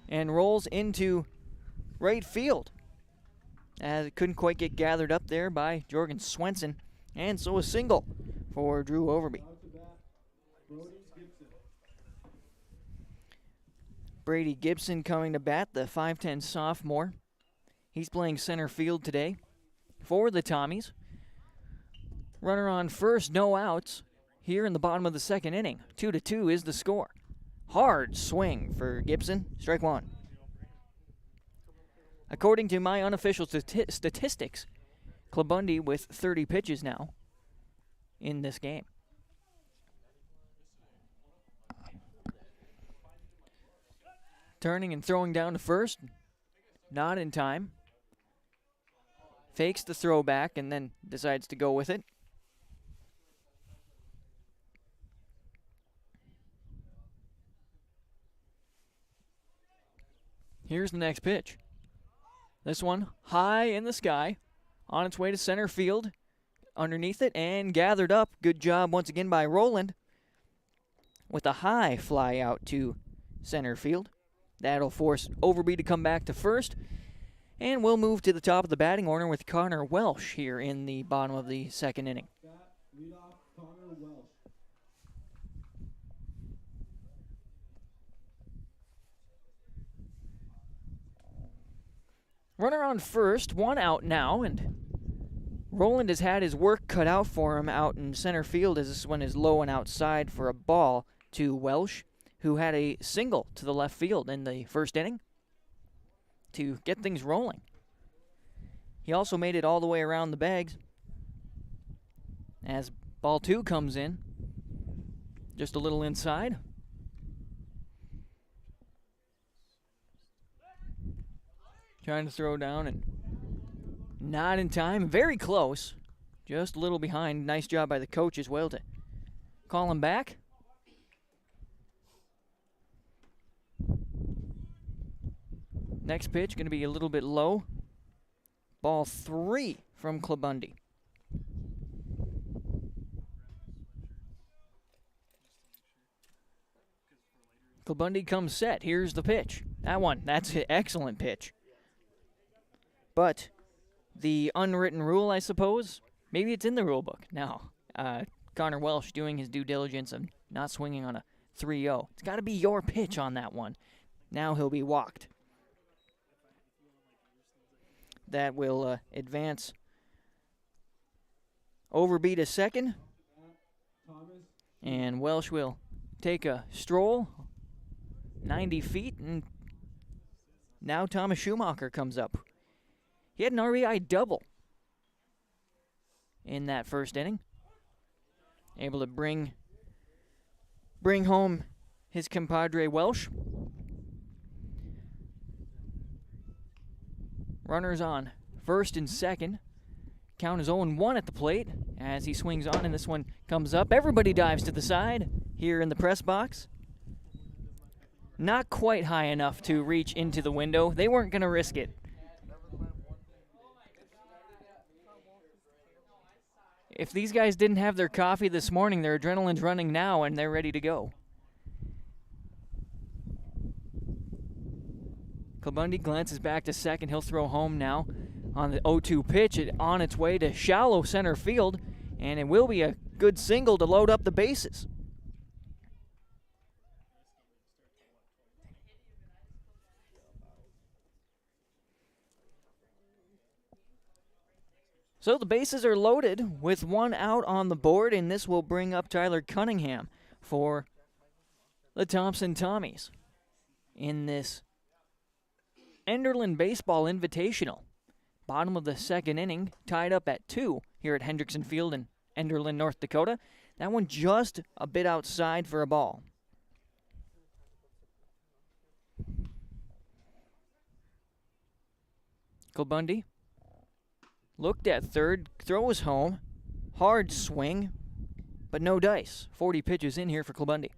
and rolls into right field. As it couldn't quite get gathered up there by Jorgen Swenson, and so a single for Drew Overby. Brady Gibson coming to bat, the 5'10 sophomore. He's playing center field today for the Tommies. Runner on first, no outs here in the bottom of the second inning. 2-2 is the score. Hard swing for Gibson. Strike 1. According to my unofficial statistics, Klabundi with 30 pitches now in this game. Turning and throwing down to first. Not in time. Fakes the throw back and then decides to go with it. Here's the next pitch. This one high in the sky, on its way to center field, underneath it, and gathered up. Good job once again by Roland with a high fly out to center field. That'll force Overby to come back to first, and we'll move to the top of the batting order with Connor Welsh here in the bottom of the second inning. Leadoff, Connor Welsh. Runner on first, one out now, and Roland has had his work cut out for him out in center field as this one is low and outside for a ball to Welsh, who had a single to the left field in the first inning to get things rolling. He also made it all the way around the bags as ball 2 comes in, just a little inside. Trying to throw down and not in time. Very close. Just a little behind. Nice job by the coach as well to call him back. Next pitch going to be a little bit low. Ball 3 from Clubundy. Clubundy comes set. Here's the pitch. That's an excellent pitch. But the unwritten rule, I suppose, maybe it's in the rule book. Now, Connor Welsh doing his due diligence of not swinging on a 3-0. It's got to be your pitch on that one. Now he'll be walked. That will advance Overby to second. And Welsh will take a stroll 90 feet. And now Thomas Schumacher comes up. He had an RBI double in that first inning. Able to bring home his compadre Welsh. Runners on first and second. Count is 0-1 at the plate as he swings on, and this one comes up. Everybody dives to the side here in the press box. Not quite high enough to reach into the window. They weren't going to risk it. If these guys didn't have their coffee this morning, their adrenaline's running now, and they're ready to go. Clubundy glances back to second. He'll throw home now on the 0-2 pitch. On its way to shallow center field, and it will be a good single to load up the bases. So the bases are loaded with one out on the board, and this will bring up Tyler Cunningham for the Thompson Tommies in this Enderlin Baseball Invitational. Bottom of the second inning, tied up at 2 here at Hendrickson Field in Enderlin, North Dakota. That one just a bit outside for a ball. Clubundy looked at third, throws home, hard swing, but no dice. 40 pitches in here for Clubundy.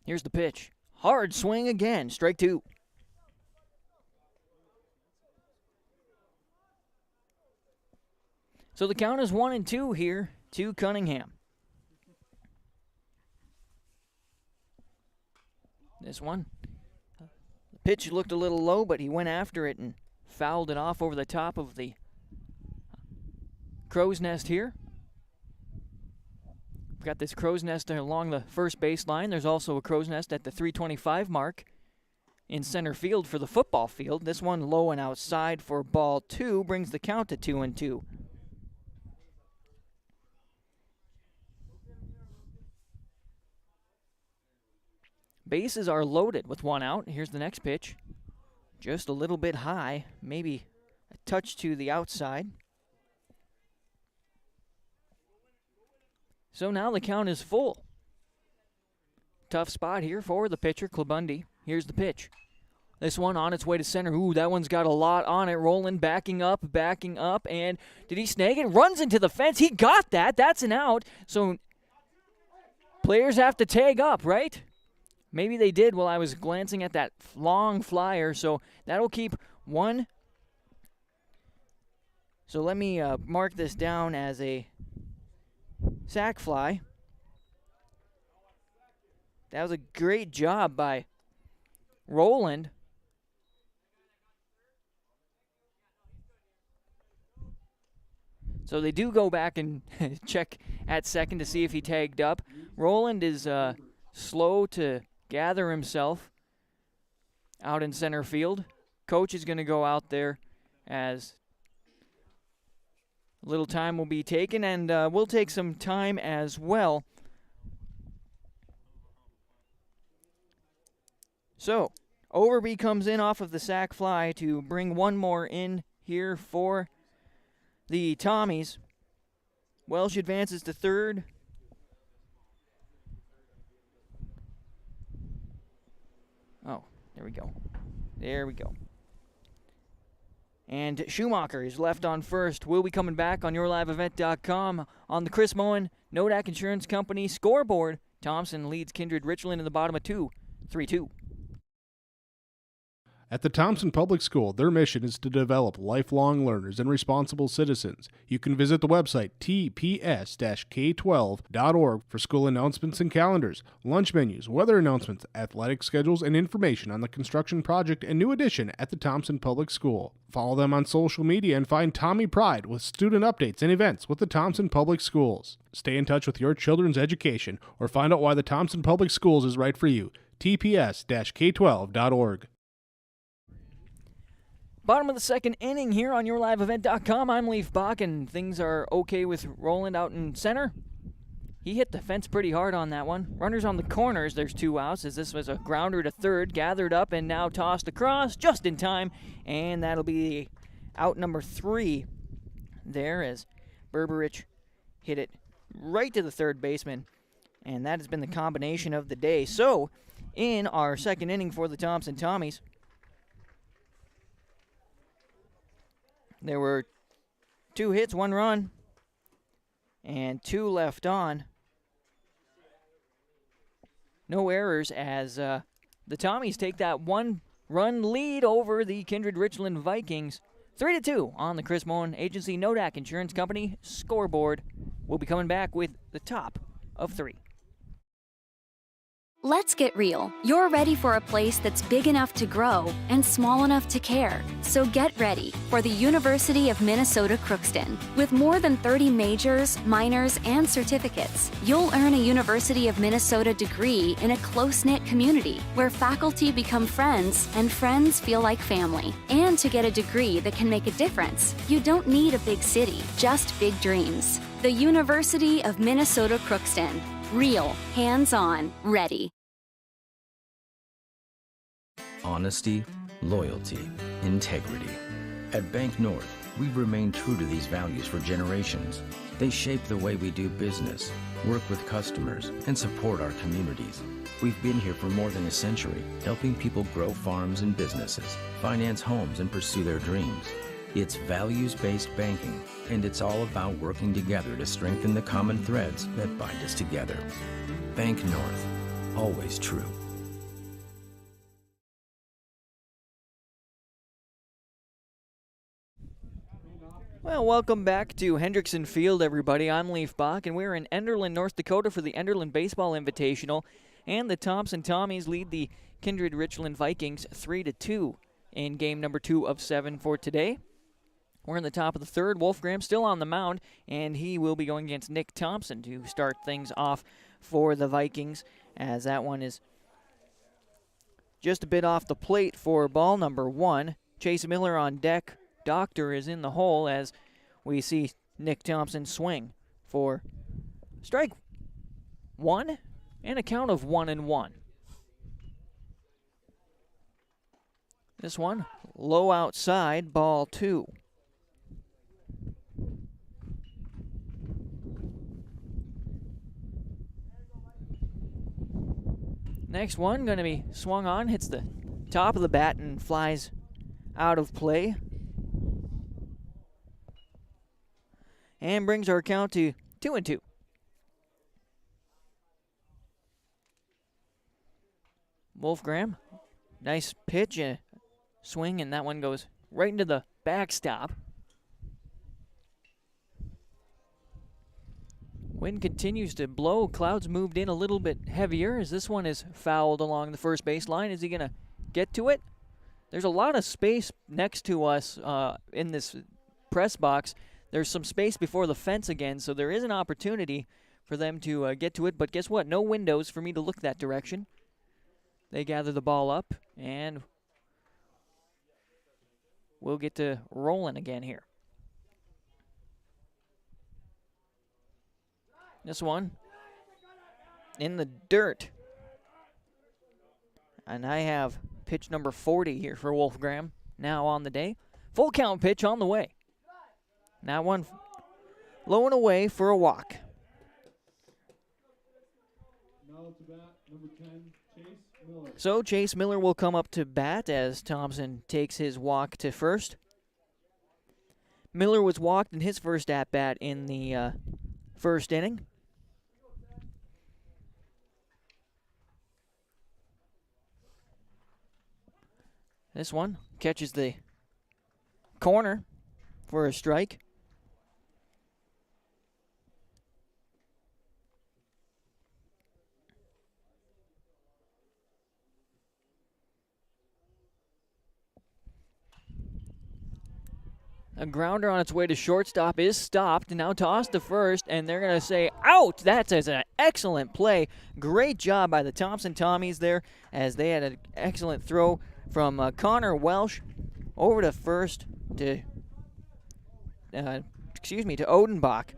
Here's the pitch. Hard swing again, strike 2. So the count is 1-2 here to Cunningham. This one, the pitch looked a little low, but he went after it and fouled it off over the top of the crow's nest here. We've got this crow's nest along the first baseline. There's also a crow's nest at the 325 mark in center field for the football field. This one low and outside for ball 2 brings the count to 2-2. Bases are loaded with one out. Here's the next pitch. Just a little bit high, maybe a touch to the outside. So now the count is full. Tough spot here for the pitcher, Klabundi. Here's the pitch. This one on its way to center. Ooh, that one's got a lot on it. Roland backing up, and did he snag it? Runs into the fence. He got that. That's an out. So players have to tag up, right? Maybe they did while I was glancing at that long flyer. So that'll keep one. So let me mark this down as a sac fly. That was a great job by Roland. So they do go back and check at second to see if he tagged up. Roland is slow to gather himself out in center field. Coach is going to go out there as a little time will be taken, and we'll take some time as well. So Overby comes in off of the sac fly to bring one more in here for the Tommies. Welsh advances to third. Oh, there we go. There we go. And Schumacher is left on first. We'll be coming back on YourLiveEvent.com on the Chris Moen Nodak Insurance Company scoreboard. Thompson leads Kindred-Richland in the bottom of 2, 3-2. At the Thompson Public School, their mission is to develop lifelong learners and responsible citizens. You can visit the website tps-k12.org for school announcements and calendars, lunch menus, weather announcements, athletic schedules, and information on the construction project and new addition at the Thompson Public School. Follow them on social media and find Tommy Pride with student updates and events with the Thompson Public Schools. Stay in touch with your children's education or find out why the Thompson Public Schools is right for you. tps-k12.org. Bottom of the second inning here on YourLiveEvent.com. I'm Leaf Bach, and things are okay with Roland out in center. He hit the fence pretty hard on that one. Runners on the corners, there's 2 outs, as this was a grounder to third, gathered up and now tossed across just in time, and that'll be out number 3 there as Berberich hit it right to the third baseman, and that has been the combination of the day. So, in our second inning for the Thompson Tommies, there were 2 hits, 1 run, and 2 left on. No errors as the Tommies take that 1-run lead over the Kindred-Richland Vikings. 3-2 on the Chris Moen Agency Nodak Insurance Company scoreboard. We'll be coming back with the top of 3. Let's get real. You're ready for a place that's big enough to grow and small enough to care. So get ready for the University of Minnesota Crookston. With more than 30 majors, minors, and certificates, you'll earn a University of Minnesota degree in a close-knit community where faculty become friends and friends feel like family. And to get a degree that can make a difference, you don't need a big city, just big dreams. The University of Minnesota Crookston. Real, hands-on, ready. Honesty, loyalty, integrity. At Bank North, we've remained true to these values for generations. They shape the way we do business, work with customers, and support our communities. We've been here for more than a century, helping people grow farms and businesses, finance homes, and pursue their dreams. It's values-based banking, and it's all about working together to strengthen the common threads that bind us together. Bank North, always true. Well, welcome back to Hendrickson Field, everybody. I'm Leaf Bach, and we're in Enderlin, North Dakota for the Enderlin Baseball Invitational, and the Thompson Tommies lead the Kindred-Richland Vikings 3-2 in game number 2 of 7 for today. We're in the top of the third. Wolfgram still on the mound, and he will be going against Nick Thompson to start things off for the Vikings, as that one is just a bit off the plate for ball number 1. Chase Miller on deck. Doctor is in the hole as we see Nick Thompson swing for strike 1 and a count of 1-1. This one low outside, ball 2. Next one going to be swung on, hits the top of the bat and flies out of play. And brings our count to 2-2. Wolfgram, nice pitch and swing, and that one goes right into the backstop. Wind continues to blow. Clouds moved in a little bit heavier as this one is fouled along the first baseline. Is he going to get to it? There's a lot of space next to us in this press box. There's some space before the fence again, so there is an opportunity for them to get to it. But guess what? No windows for me to look that direction. They gather the ball up, and we'll get to rolling again here. This one in the dirt. And I have pitch number 40 here for Wolfgram now on the day. Full count pitch on the way. That one low and away for a walk. Now to bat, number 10, Chase Miller. So Chase Miller will come up to bat as Thompson takes his walk to first. Miller was walked in his first at-bat in the first inning. This one catches the corner for a strike. A grounder on its way to shortstop is stopped, and now tossed to first, and they're going to say out. That's an excellent play. Great job by the Thompson Tommies there, as they had an excellent throw from Connor Welsh over to first to Odenbach.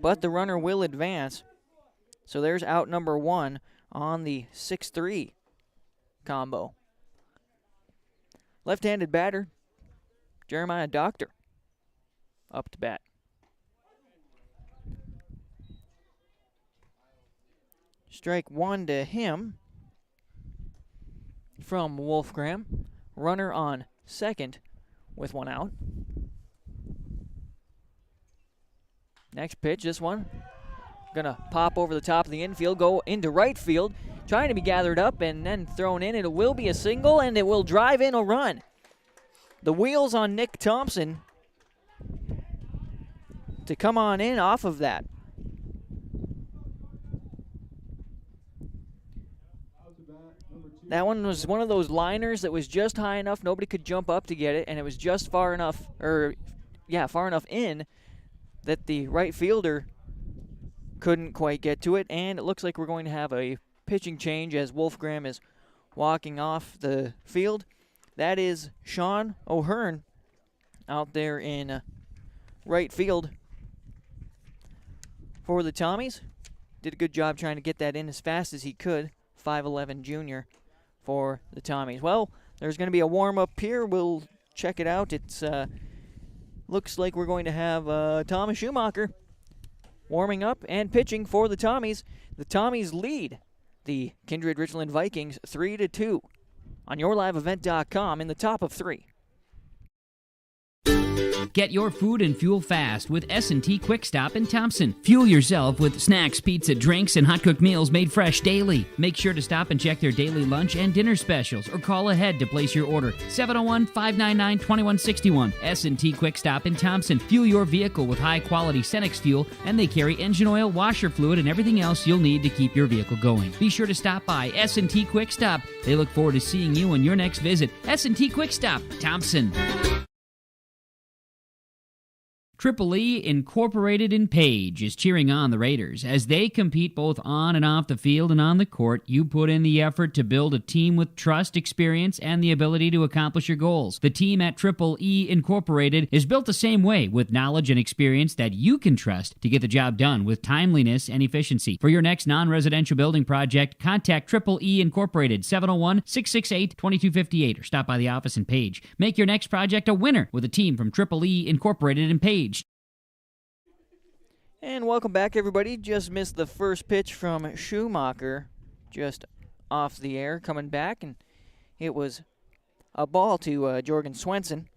But the runner will advance. So there's out number 1 on the 6-3 combo. Left-handed batter, Jeremiah Doctor, up to bat. Strike 1 to him from Wolfgram. Runner on second with 1 out. Next pitch, this one gonna pop over the top of the infield, go into right field, trying to be gathered up and then thrown in. It will be a single, and it will drive in a run. The wheels on Nick Thompson to come on in off of that. That one was one of those liners that was just high enough, nobody could jump up to get it, and it was just far enough in that the right fielder couldn't quite get to it, and it looks like we're going to have a pitching change as Wolfgram is walking off the field. That is Sean O'Hearn out there in right field for the Tommies. Did a good job trying to get that in as fast as he could. 5'11" junior for the Tommies. Well, there's going to be a warm-up here. We'll check it out. It's looks like we're going to have Thomas Schumacher warming up and pitching for the Tommies. The Tommies lead the Kindred-Richland Vikings 3-2 on YourLiveEvent.com in the top of 3. Get your food and fuel fast with S&T Quick Stop in Thompson. Fuel yourself with snacks, pizza, drinks, and hot-cooked meals made fresh daily. Make sure to stop and check their daily lunch and dinner specials or call ahead to place your order. 701-599-2161. S&T Quick Stop in Thompson. Fuel your vehicle with high-quality Cenex fuel, and they carry engine oil, washer fluid, and everything else you'll need to keep your vehicle going. Be sure to stop by S&T Quick Stop. They look forward to seeing you on your next visit. S&T Quick Stop, Thompson. Triple E Incorporated in Page is cheering on the Raiders. As they compete both on and off the field and on the court, you put in the effort to build a team with trust, experience, and the ability to accomplish your goals. The team at Triple E Incorporated is built the same way, with knowledge and experience that you can trust to get the job done with timeliness and efficiency. For your next non-residential building project, contact Triple E Incorporated, 701-668-2258, or stop by the office in Page. Make your next project a winner with a team from Triple E Incorporated in Page. And welcome back, everybody. Just missed the first pitch from Schumacher. Just off the air coming back, and it was a ball to Jorgen Swenson.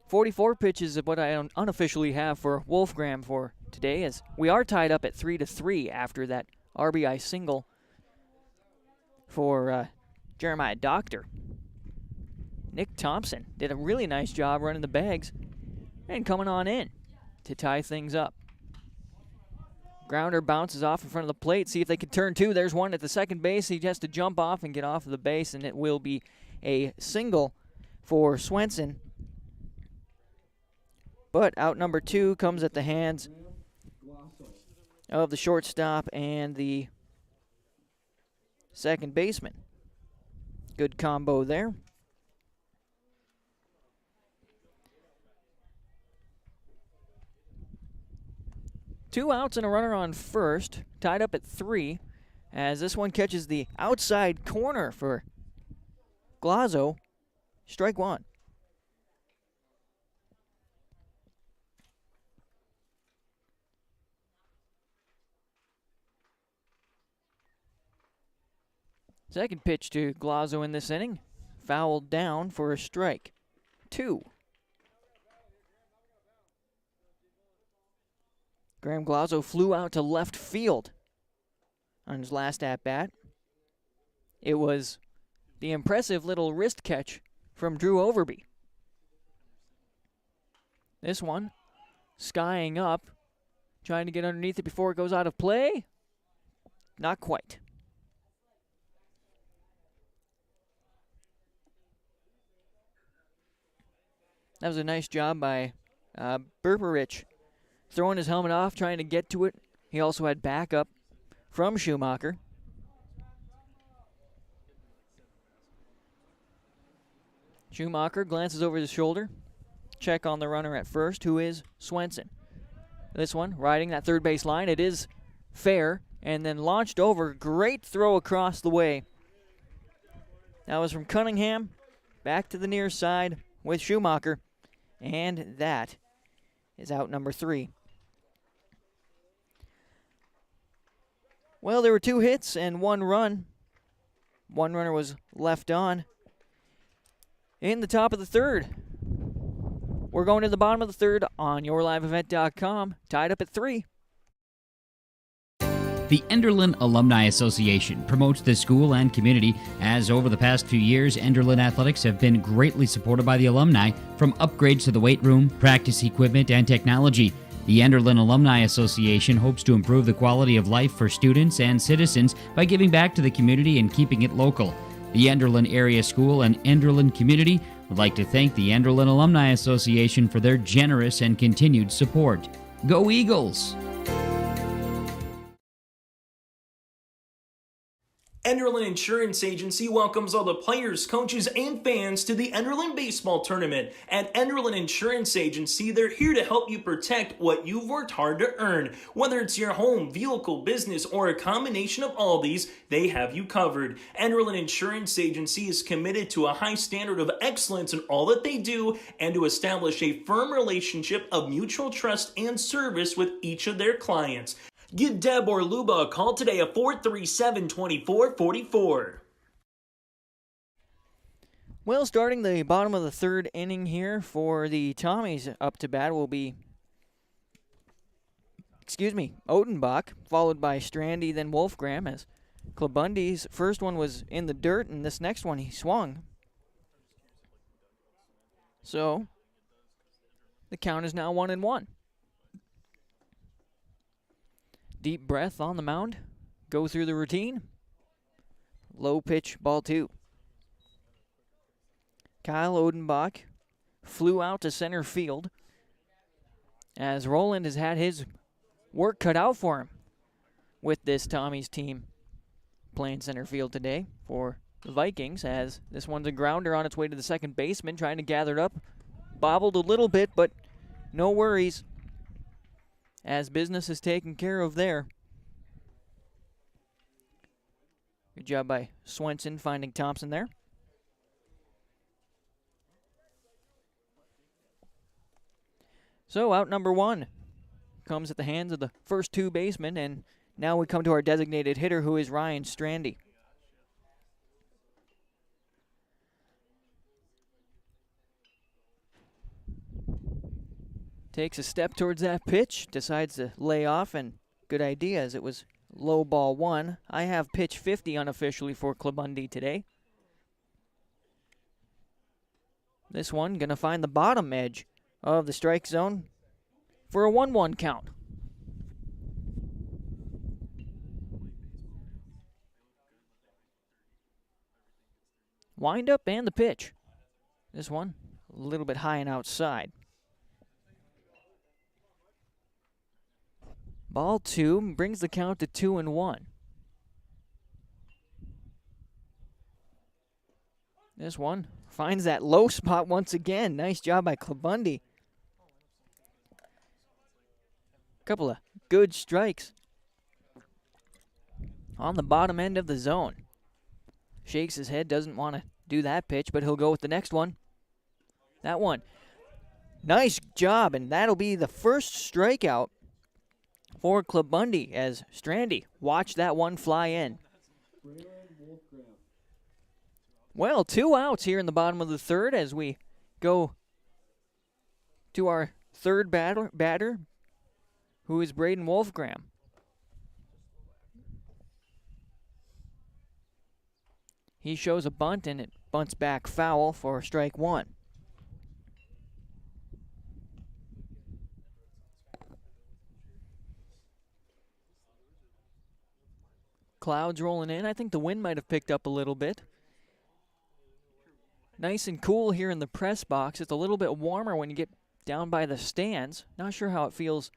44 pitches is what I unofficially have for Wolfgram for today, as we are tied up at 3-3 after that RBI single for Jeremiah Doctor. Nick Thompson did a really nice job running the bags and coming on in to tie things up. Grounder bounces off in front of the plate. See if they can turn two. There's one at the second base. He has to jump off and get off of the base, and it will be a single for Swenson. But out number 2 comes at the hands of the shortstop and the second baseman. Good combo there. Two outs and a runner on first, tied up at 3, as this one catches the outside corner for Glazzo. Strike one. Second pitch to Glazzo in this inning, fouled down for a strike. 2. Graham Glazzo flew out to left field on his last at-bat. It was the impressive little wrist catch from Drew Overby. This one, skying up, trying to get underneath it before it goes out of play. Not quite. That was a nice job by Berberich, throwing his helmet off, trying to get to it. He also had backup from Schumacher. Schumacher glances over his shoulder. Check on the runner at first, who is Swenson. This one, riding that third base line. It is fair, and then launched over. Great throw across the way. That was from Cunningham, back to the near side with Schumacher. And that is out number 3. Well, there were 2 hits and 1 run. 1 runner was left on in the top of the third. We're going to the bottom of the third on yourliveevent.com, tied up at 3. The Enderlin Alumni Association promotes the school and community, as over the past few years, Enderlin athletics have been greatly supported by the alumni, from upgrades to the weight room, practice equipment, and technology. The Enderlin Alumni Association hopes to improve the quality of life for students and citizens by giving back to the community and keeping it local. The Enderlin Area School and Enderlin community would like to thank the Enderlin Alumni Association for their generous and continued support. Go Eagles! Enderlin Insurance Agency welcomes all the players, coaches, and fans to the Enderlin Baseball Tournament. At Enderlin Insurance Agency, they're here to help you protect what you've worked hard to earn. Whether it's your home, vehicle, business, or a combination of all these, they have you covered. Enderlin Insurance Agency is committed to a high standard of excellence in all that they do and to establish a firm relationship of mutual trust and service with each of their clients. Give Deb or Luba a call today at 437-2444. Well, starting the bottom of the third inning here for the Tommies, up to bat will be, Odenbach, followed by Strandy, then Wolfgram, as Klabundi's first one was in the dirt, and this next one he swung. So, the count is now 1-1. Deep breath on the mound. Go through the routine. Low pitch, ball 2. Kyle Odenbach flew out to center field as Roland has had his work cut out for him with this Tommy's team playing center field today for the Vikings, as this one's a grounder on its way to the second baseman, trying to gather it up. Bobbled a little bit, but no worries, as business is taken care of there. Good job by Swenson finding Thompson there. So out number 1 comes at the hands of the first 2 basemen, and Now we come to our designated hitter, who is Ryan Strandy. Takes a step towards that pitch, decides to lay off, and good idea as it was low ball 1. I have pitch 50 unofficially for Clubundy today. This one going to find the bottom edge of the strike zone for a 1-1 count. Wind up and the pitch. This one a little bit high and outside. Ball 2 brings the count to 2-1. This one finds that low spot once again. Nice job by Clubundy. Couple of good strikes on the bottom end of the zone. Shakes his head, doesn't want to do that pitch, but he'll go with the next one. That one. Nice job, and that'll be the first strikeout for Clubundy as Strandy watched that one fly in. Well, 2 outs here in the bottom of the third as we go to our third batter, who is Braden Wolfgram. He shows a bunt, and it bunts back foul for strike 1. Clouds rolling in. I think the wind might have picked up a little bit. Nice and cool here in the press box. It's a little bit warmer when you get down by the stands. Not sure how it feels.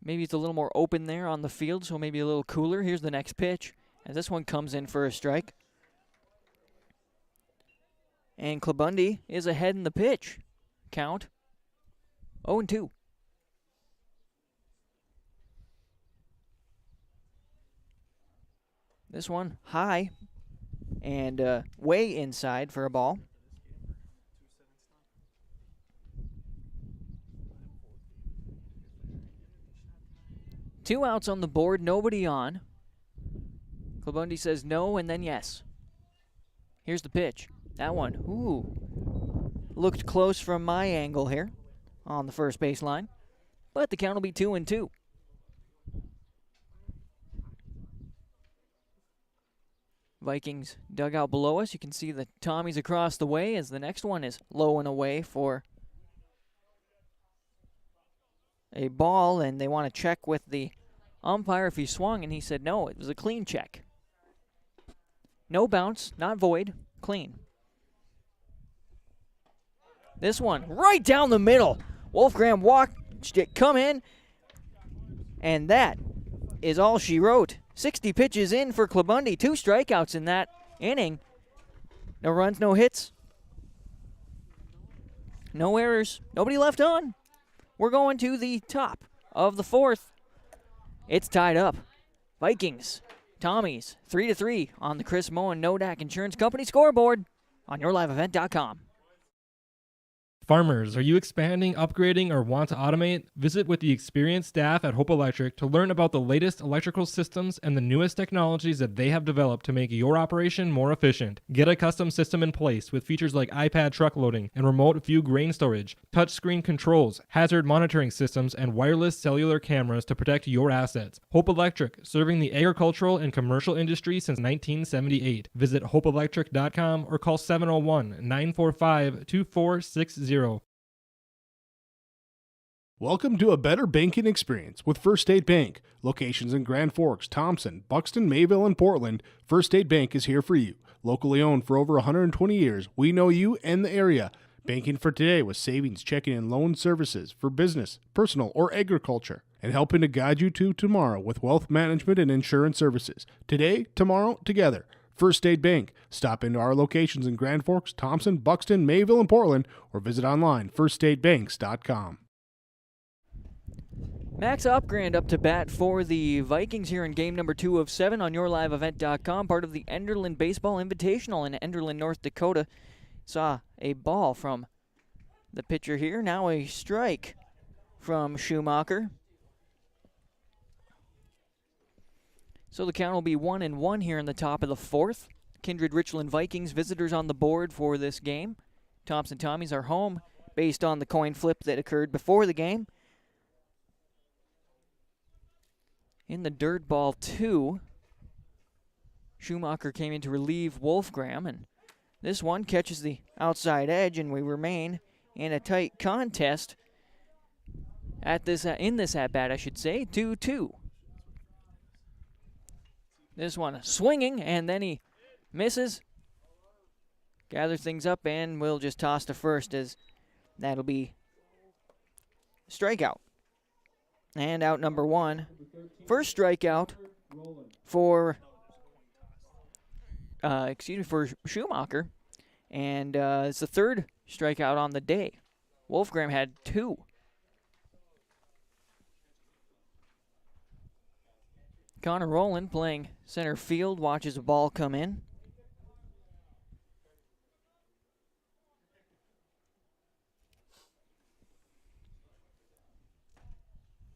Maybe it's a little more open there on the field, so maybe a little cooler. Here's the next pitch, as this one comes in for a strike. And Clubundy is ahead in the pitch count. 0-2. This one high and way inside for a ball. Two outs on the board, nobody on. Clubundy says no and then yes. Here's the pitch. That one, ooh, looked close from my angle here on the first baseline, but the count will be 2-2. Vikings dugout below us. You can see the Tommies across the way as the next one is low and away for a ball, and they want to check with the umpire if he swung, and he said no, it was a clean check. No bounce, not void, clean. This one right down the middle. Wolfgram watched it come in, and that is all she wrote. 60 pitches in for Clubundy. 2 strikeouts in that inning. No runs, no hits. No errors. Nobody left on. We're going to the top of the 4th. It's tied up. Vikings, Tommies, 3-3 on the Chris Moen Nodak Insurance Company scoreboard on yourliveevent.com. Farmers, are you expanding, upgrading, or want to automate? Visit with the experienced staff at Hope Electric to learn about the latest electrical systems and the newest technologies that they have developed to make your operation more efficient. Get a custom system in place with features like iPad truck loading and remote view grain storage, touchscreen controls, hazard monitoring systems, and wireless cellular cameras to protect your assets. Hope Electric, serving the agricultural and commercial industry since 1978. Visit hopeelectric.com or call 701-945-2460. Welcome to a better banking experience with First State Bank. Locations in Grand Forks, Thompson, Buxton, Mayville, and Portland, First State Bank is here for you. Locally owned for over 120 years, we know you and the area. Banking for today with savings, checking, and loan services for business, personal, or agriculture. And helping to guide you to tomorrow with wealth management and insurance services. Today, tomorrow, together. First State Bank. Stop into our locations in Grand Forks, Thompson, Buxton, Mayville, and Portland, or visit online firststatebanks.com. Max Upgrand up to bat for the Vikings here in game number 2 of 7 on yourliveevent.com, part of the Enderlin Baseball Invitational in Enderlin, North Dakota. Saw a ball from the pitcher here. Now a strike from Schumacher. So the count will be 1-1 here in the top of the fourth. Kindred-Richland Vikings visitors on the board for this game. Thompson Tommies are home based on the coin flip that occurred before the game. In the dirt ball 2, Schumacher came in to relieve Wolfgram, and this one catches the outside edge, and we remain in a tight contest in this at-bat, I should say, 2-2. This one swinging, and then he misses. Gathers things up, and we'll just toss to first, as that'll be strikeout. And out number 1. First strikeout for Schumacher, and it's the third strikeout on the day. Wolfgram had 2. Connor Rowland, playing center field, watches a ball come in.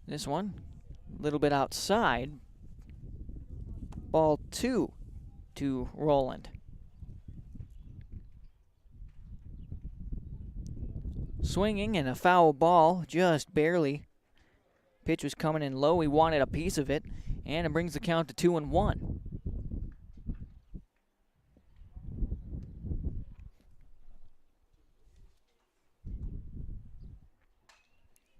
This one, a little bit outside. Ball 2 to Rowland. Swinging and a foul ball, just barely. Pitch was coming in low. He wanted a piece of it, and it brings the count to 2-1.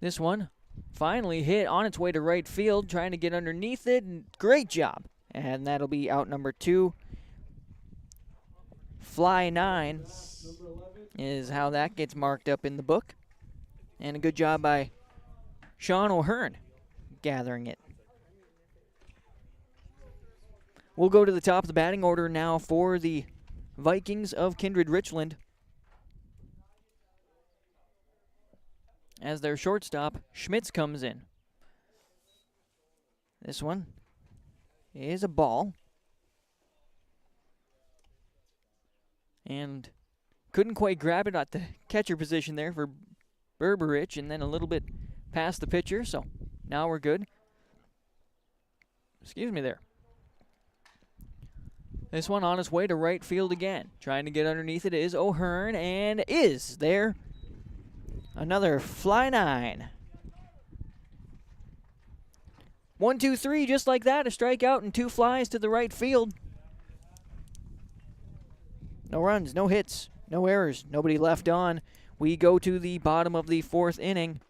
This one finally hit on its way to right field, trying to get underneath it, and great job. And that'll be out number 2. Fly 9 is how that gets marked up in the book. And a good job by Sean O'Hearn gathering it. We'll go to the top of the batting order now for the Vikings of Kindred-Richland. As their shortstop, Schmitz, comes in. This one is a ball. And couldn't quite grab it at the catcher position there for Berberich, and then a little bit past the pitcher, so now we're good. Excuse me there. This one on its way to right field again. Trying to get underneath it is O'Hearn, and is there. Another fly 9. 1, 2, 3, just like that. A strikeout and 2 flies to the right field. No runs, no hits, no errors, nobody left on. We go to the bottom of the 4th inning.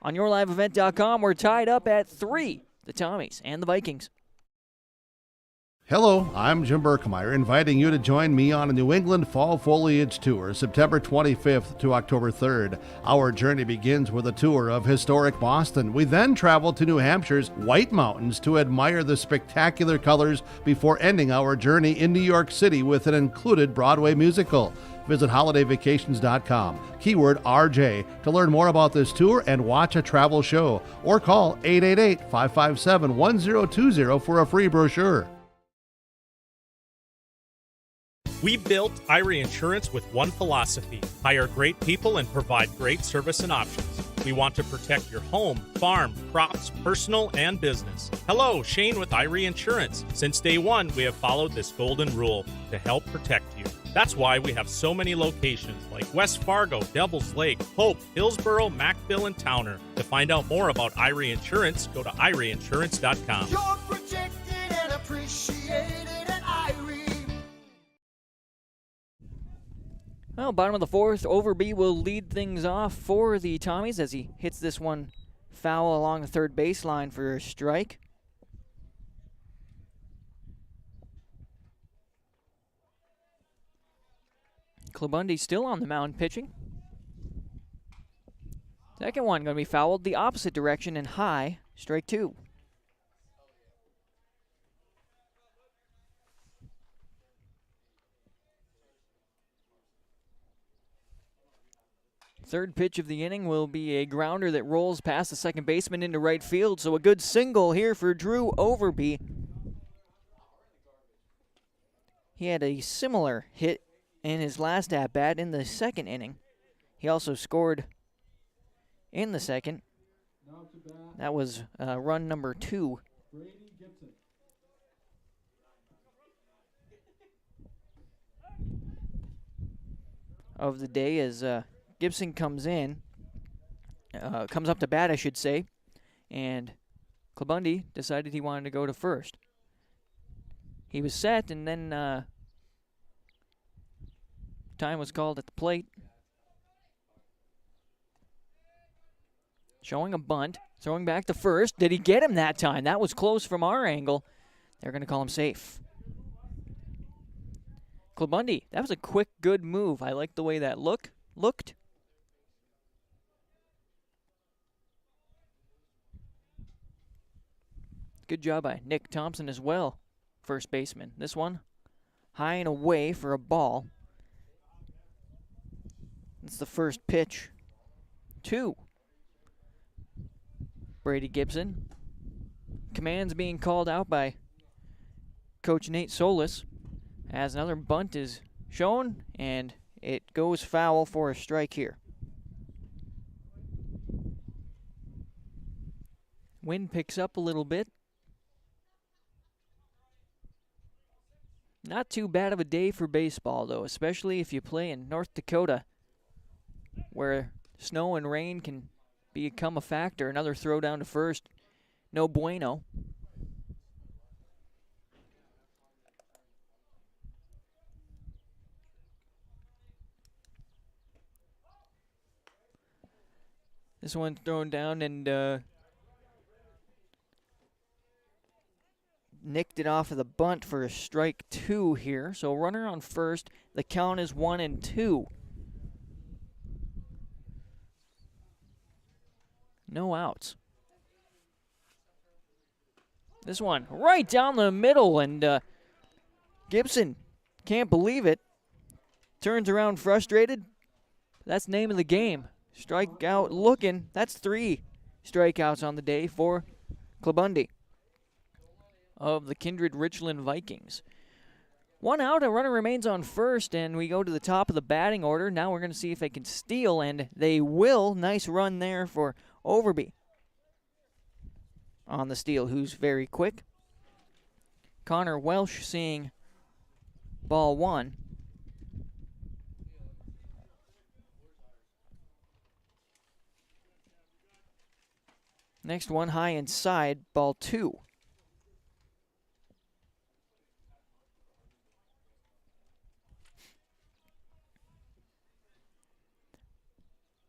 On YourLiveEvent.com, we're tied up at 3, the Tommies and the Vikings. Hello, I'm Jim Berkemeyer, inviting you to join me on a New England Fall Foliage Tour, September 25th to October 3rd. Our journey begins with a tour of historic Boston. We then travel to New Hampshire's White Mountains to admire the spectacular colors before ending our journey in New York City with an included Broadway musical. Visit holidayvacations.com, keyword RJ, to learn more about this tour and watch a travel show, or call 888-557-1020 for a free brochure. We built Irie Insurance with one philosophy: hire great people and provide great service and options. We want to protect your home, farm, crops, personal, and business. Hello, Shane with Irie Insurance. Since day one, we have followed this golden rule to help protect you. That's why we have so many locations like West Fargo, Devil's Lake, Hope, Hillsborough, Macville, and Towner. To find out more about Irie Insurance, go to IrieInsurance.com. You're protected and appreciated at Irie. Well, bottom of the 4th, Overby will lead things off for the Tommies as he hits this one foul along the third baseline for a strike. Klabundi still on the mound pitching. Second one going to be fouled the opposite direction and high, strike 2. Third pitch of the inning will be a grounder that rolls past the second baseman into right field, so a good single here for Drew Overby. He had a similar hit in his last at-bat in the second inning. He also scored in the second. That was run number 2. of the day as Gibson comes up to bat, I should say, and Clubundy decided he wanted to go to first. He was set, and then time was called at the plate. Showing a bunt, throwing back to first. Did he get him that time? That was close from our angle. They're going to call him safe. Clubundy, that was a quick, good move. I like the way that looked. Good job by Nick Thompson as well, first baseman. This one, high and away for a ball. It's the first pitch. 2. Brady Gibson. Commands being called out by Coach Nate Solis as another bunt is shown, and it goes foul for a strike here. Wind picks up a little bit. Not too bad of a day for baseball, though, especially if you play in North Dakota, where snow and rain can become a factor. Another throw down to first. No bueno. This one's thrown down and nicked it off of the bunt for a strike 2 here. So runner on first. The count is 1-2. No outs. This one right down the middle, and Gibson can't believe it. Turns around frustrated. That's the name of the game. Strikeout looking. That's 3 strikeouts on the day for Clubundy of the Kindred-Richland Vikings. 1 out, a runner remains on first, and we go to the top of the batting order. Now we're going to see if they can steal, and they will. Nice run there for Overby on the steal, who's very quick. Connor Welsh seeing ball 1. Next one high inside, ball 2.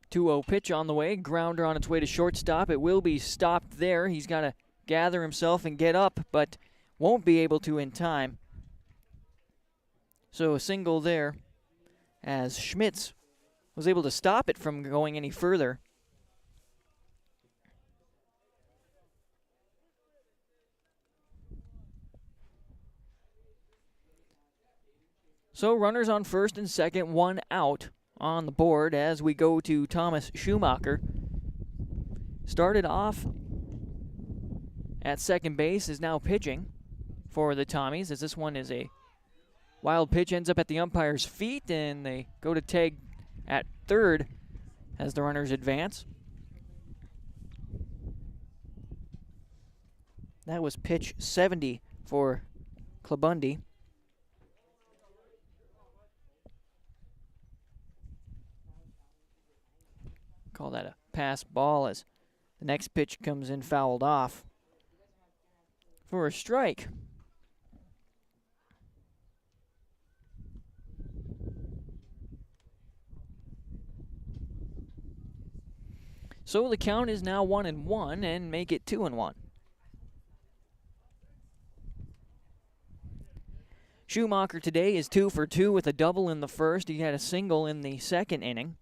2-0 pitch on the way. Grounder on its way to shortstop. It will be stopped there. He's got to gather himself and get up, but won't be able to in time. So a single there as Schmitz was able to stop it from going any further. So runners on first and second, 1 out on the board as we go to Thomas Schumacher. Started off at second base, is now pitching for the Tommies, as this one is a wild pitch, ends up at the umpire's feet, and they go to tag at third as the runners advance. That was pitch 70 for Clubundy. Call that a pass ball as the next pitch comes in fouled off for a strike. So the count is now 1-1 and make it 2-1. Schumacher today is 2 for 2 with a double in the first. He had a single in the second inning.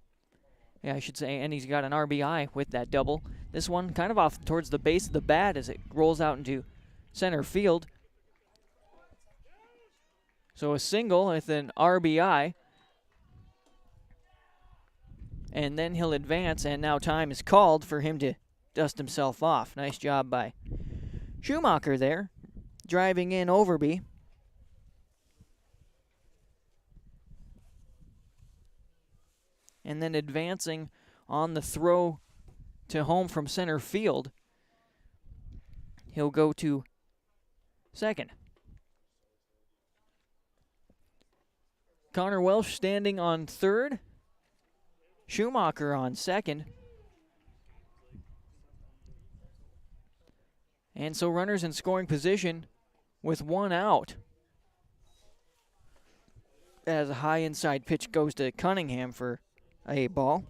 Yeah, I should say, and he's got an RBI with that double. This one kind of off towards the base of the bat as it rolls out into center field. So a single with an RBI. And then he'll advance, and now time is called for him to dust himself off. Nice job by Schumacher there, driving in Overby. And then advancing on the throw to home from center field. He'll go to second. Connor Welsh standing on third. Schumacher on second. And so runners in scoring position with one out. As a high inside pitch goes to Cunningham for a ball.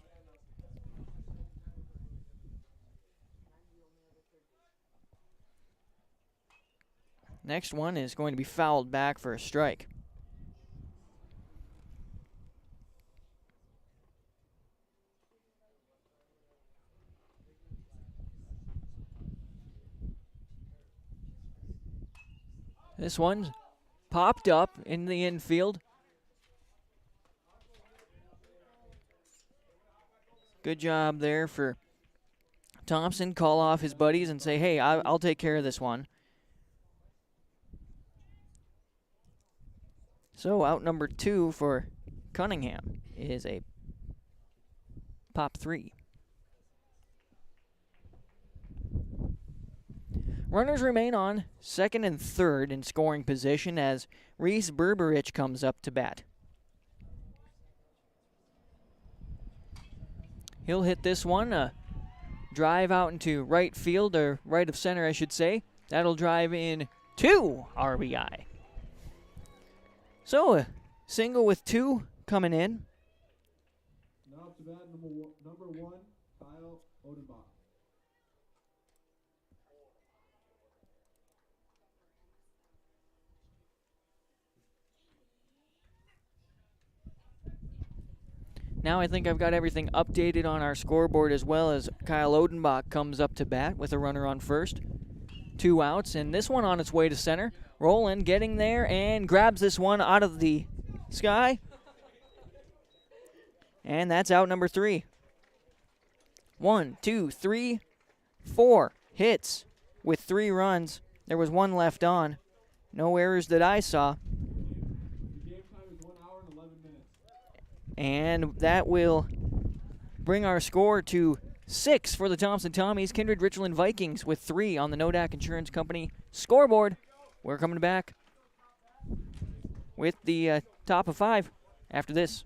Next one is going to be fouled back for a strike. This one's popped up in the infield. Good job there for Thompson. Call off his buddies and say, hey, I'll take care of this one. So out number 2 for Cunningham is a pop 3. Runners remain on second and third in scoring position as Reese Berberich comes up to bat. He'll hit this one, drive out into right field, or right of center, I should say. That'll drive in 2 RBI. So a single with 2 coming in. Now up to bat, number 1, Kyle Odenbach. Now I think I've got everything updated on our scoreboard as well as Kyle Odenbach comes up to bat with a runner on first. 2 outs, and this one on its way to center. Roland getting there and grabs this one out of the sky. And that's out number 3. 1, 2, 3, 4 hits with 3 runs. There was 1 left on. No errors that I saw. And that will bring our score to 6 for the Thompson Tommies. Kindred-Richland Vikings with 3 on the Nodak Insurance Company scoreboard. We're coming back with the top of 5 after this.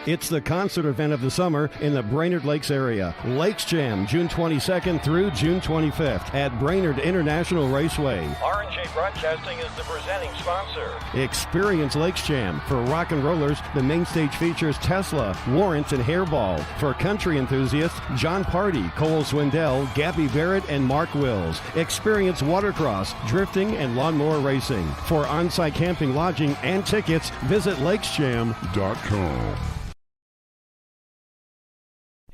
It's the concert event of the summer in the Brainerd Lakes area. Lakes Jam, June 22nd through June 25th at Brainerd International Raceway. R&J Broadcasting is the presenting sponsor. Experience Lakes Jam. For rock and rollers, the main stage features Tesla, Warrants, and Hairball. For country enthusiasts, John Party, Cole Swindell, Gabby Barrett, and Mark Wills. Experience watercross, drifting, and lawnmower racing. For on-site camping, lodging, and tickets, visit lakesjam.com.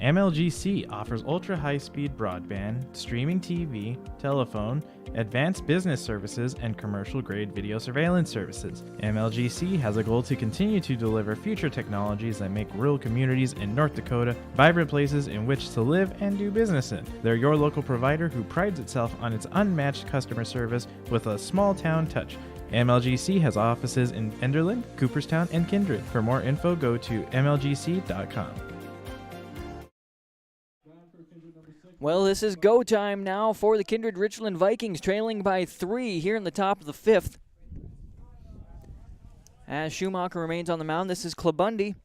MLGC offers ultra-high-speed broadband, streaming TV, telephone, advanced business services, and commercial-grade video surveillance services. MLGC has a goal to continue to deliver future technologies that make rural communities in North Dakota vibrant places in which to live and do business in. They're your local provider who prides itself on its unmatched customer service with a small-town touch. MLGC has offices in Enderlin, Cooperstown, and Kindred. For more info, go to mlgc.com. Well, this is go time now for the Kindred-Richland Vikings, trailing by 3 here in the top of the 5th. As Schumacher remains on the mound, this is Klabundy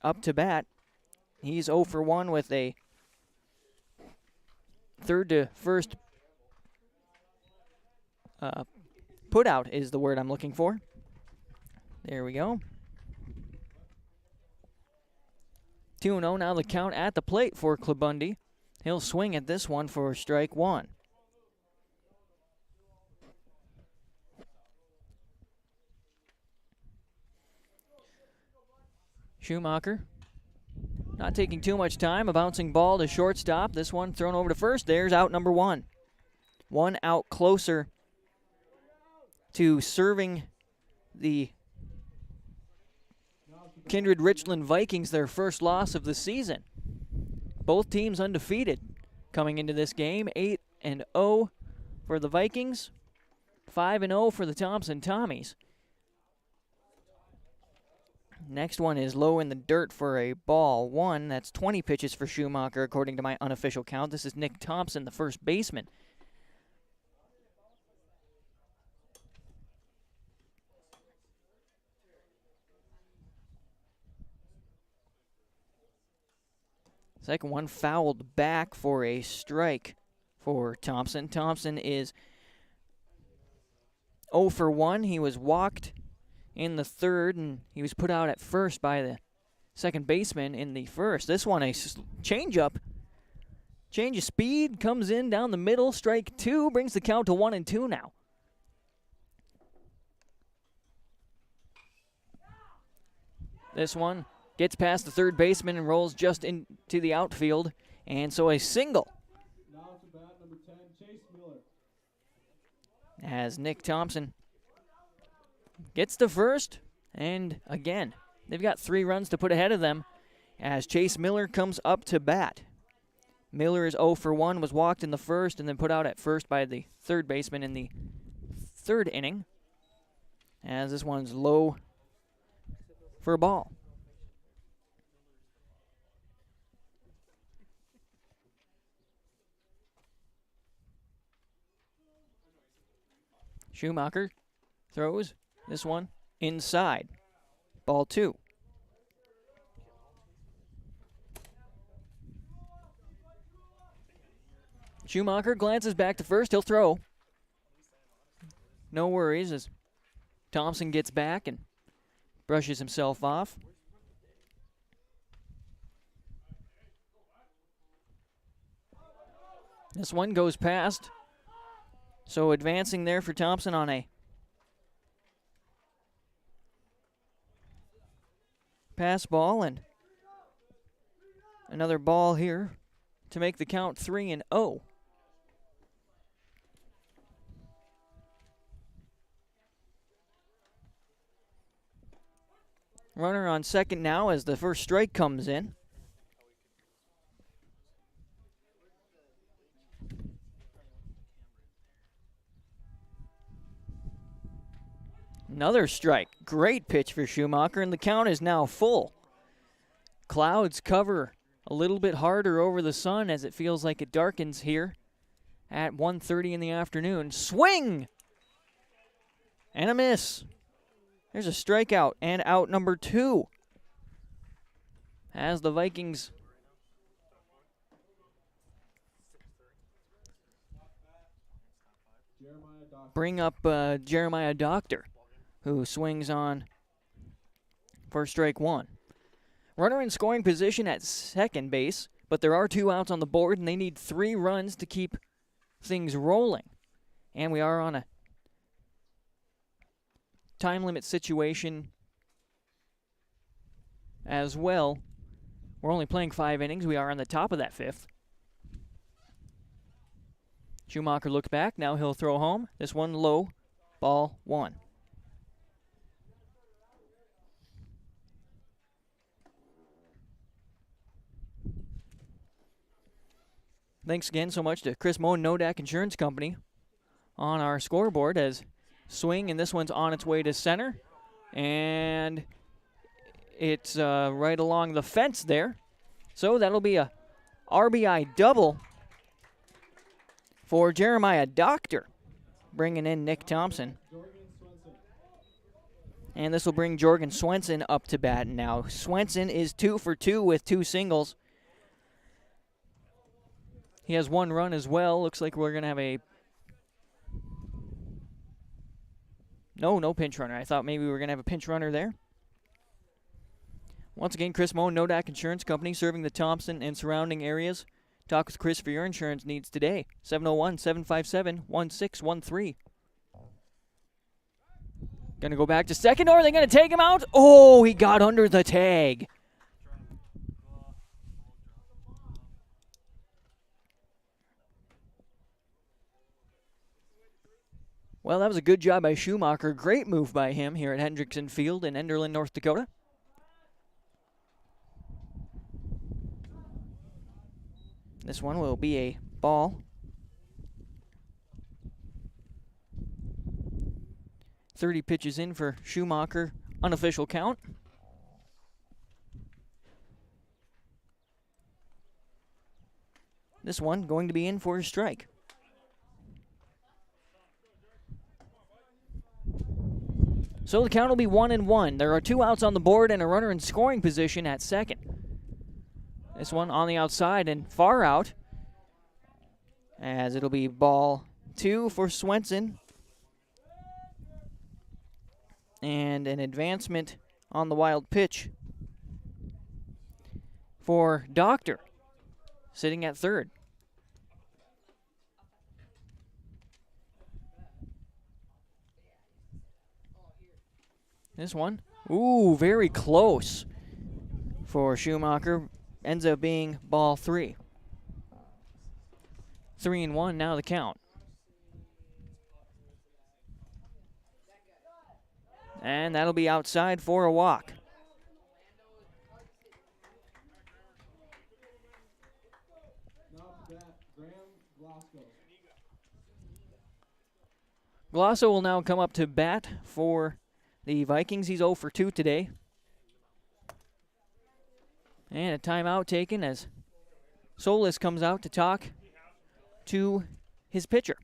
up to bat. He's 0 for 1 with a third to first put out is the word I'm looking for. There we go. 2-0 now the count at the plate for Klabundy. He'll swing at this one for strike 1. Schumacher not taking too much time. A bouncing ball to shortstop. This one thrown over to first. There's out number 1. 1 out closer to serving the Kindred-Richland Vikings their first loss of the season. Both teams undefeated coming into this game. 8-0 for the Vikings, 5-0 for the Thompson Tommies. Next one is low in the dirt for a ball 1. That's 20 pitches for Schumacher according to my unofficial count. This is Nick Thompson, the first baseman. Second one fouled back for a strike for Thompson. Thompson is 0 for 1. He was walked in the third, and he was put out at first by the second baseman in the first. This one, a changeup. Change of speed, comes in down the middle. Strike 2, brings the count to 1-2 now. This one gets past the third baseman and rolls just into the outfield. And so a single. Now to bat number 10, Chase Miller. As Nick Thompson gets to first. And again, they've got 3 runs to put ahead of them as Chase Miller comes up to bat. Miller is 0 for 1, was walked in the first and then put out at first by the third baseman in the third inning. As this one's low for a ball. Schumacher throws this one inside. Ball 2. Schumacher glances back to first. He'll throw. No worries as Thompson gets back and brushes himself off. This one goes past. So advancing there for Thompson on a pass ball, and another ball here to make the count 3-0. Runner on second now as the first strike comes in. Another strike. Great pitch for Schumacher, and the count is now full. Clouds cover a little bit harder over the sun as it feels like it darkens here at 1:30 in the afternoon. Swing! And a miss. There's a strikeout and out number 2. As the Vikings bring up Jeremiah Doctor, who swings on for strike 1. Runner in scoring position at second base, but there are 2 outs on the board, and they need 3 runs to keep things rolling. And we are on a time limit situation as well. We're only playing 5 innings. We are on the top of that 5th. Schumacher looks back. Now he'll throw home. This one low. Ball 1. Thanks again so much to Chris Moe and Nodak Insurance Company on our scoreboard as swing, and this one's on its way to center. And it's right along the fence there. So that'll be a RBI double for Jeremiah Doctor, bringing in Nick Thompson. And this will bring Jorgen Swenson up to bat now. Swenson is 2 for 2 with 2 singles. He has 1 run as well. Looks like we're going to have a... No pinch runner. I thought maybe we were going to have a pinch runner there. Once again, Chris Moe, Nodak Insurance Company, serving the Thompson and surrounding areas. Talk with Chris for your insurance needs today. 701-757-1613. Going to go back to second, or are they going to take him out? Oh, he got under the tag. Well, that was a good job by Schumacher. Great move by him here at Hendrickson Field in Enderlin, North Dakota. This one will be a ball. 30 pitches in for Schumacher. Unofficial count. This one going to be in for a strike. So the count will be 1-1. There are 2 outs on the board and a runner in scoring position at second. This one on the outside and far out, as it'll be ball 2 for Swenson. And an advancement on the wild pitch for Doctor, sitting at third. This one, ooh, very close for Schumacher. Ends up being ball 3. 3-1 now the count. And that'll be outside for a walk. Glosso will now come up to bat for the Vikings. He's 0 for 2 today. And a timeout taken as Solis comes out to talk to his pitcher.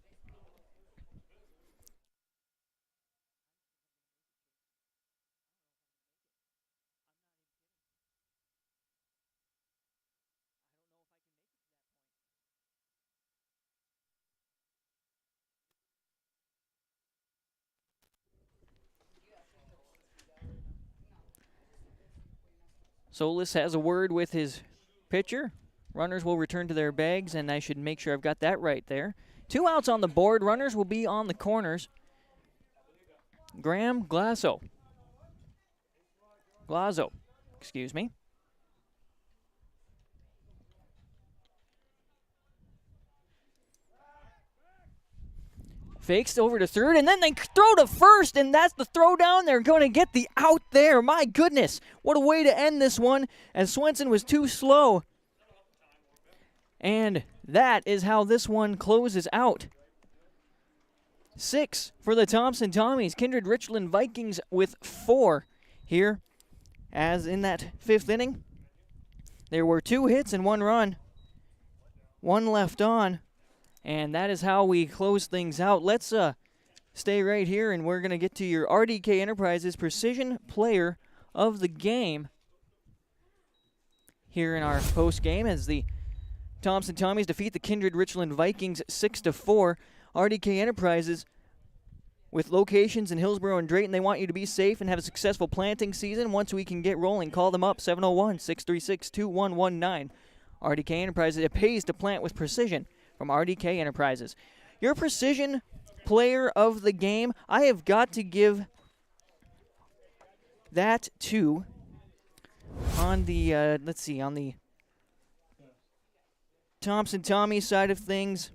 Solis has a word with his pitcher. Runners will return to their bags, and I should make sure I've got that right there. 2 outs on the board. Runners will be on the corners. Glazo, excuse me. Fakes over to third, and then they throw to first, and that's the throw down. They're going to get the out there. My goodness, what a way to end this one, as Swenson was too slow. And that is how this one closes out. 6 for the Thompson Tommies. Kindred-Richland Vikings with 4 here, as in that 5th inning. There were 2 hits and 1 run. 1 left on. And that is how we close things out. Let's stay right here, and we're going to get to your RDK Enterprises Precision Player of the Game here in our post game, as the Thompson Tommies defeat the Kindred-Richland Vikings 6-4. RDK Enterprises, with locations in Hillsborough and Drayton, they want you to be safe and have a successful planting season. Once we can get rolling, call them up, 701-636-2119. RDK Enterprises, it pays to plant with precision. From RDK Enterprises. Your Precision Player of the Game, I have got to give that to, on the, on the Thompson Tommy side of things,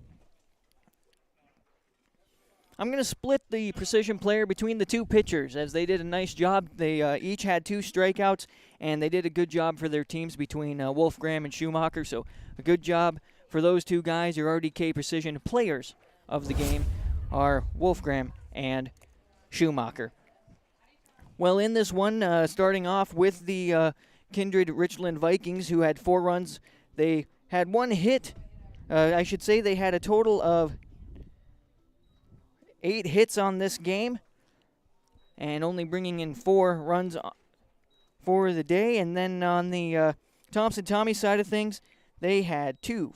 I'm going to split the Precision Player between the 2 pitchers, as they did a nice job. They each had 2 strikeouts, and they did a good job for their teams between Wolfgram and Schumacher, so a good job for those 2 guys. Your RDK Precision Players of the Game are Wolfgram and Schumacher. Well, in this one, starting off with the Kindred-Richland Vikings, who had 4 runs. They had 1 hit. I should say they had a total of 8 hits on this game, and only bringing in 4 runs for the day. And then on the Thompson Tommy side of things, they had 2,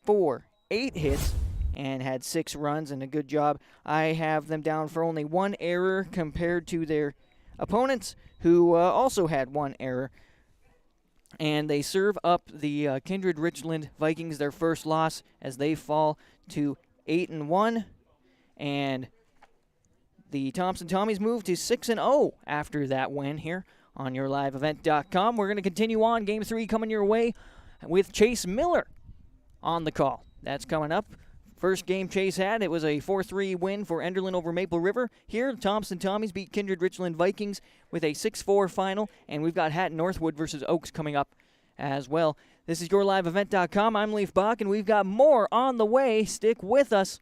4, 8 hits and had 6 runs, and a good job. I have them down for only 1 error compared to their opponents, who also had 1 error. And they serve up the Kindred-Richland Vikings their first loss, as they fall to 8-1. And the Thompson Tommies move to 6-0 after that win here on YourLiveEvent.com. We're going to continue on. Game 3 coming your way with Chase Miller on the call. That's coming up. First game Chase had, it was a 4-3 win for Enderlin over Maple River. Here, Thompson Tommies beat Kindred-Richland Vikings with a 6-4 final, and we've got Hatton Northwood versus Oaks coming up as well. This is YourLiveEvent.com. I'm Leaf Bach, and we've got more on the way. Stick with us.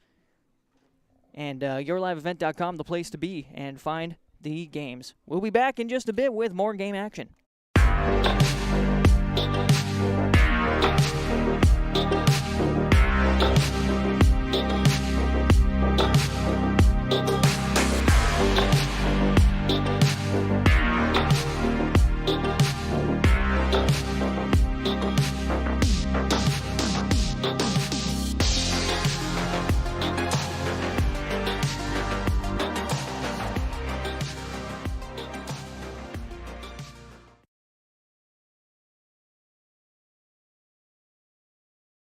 And YourLiveEvent.com, the place to be and find the games. We'll be back in just a bit with more game action.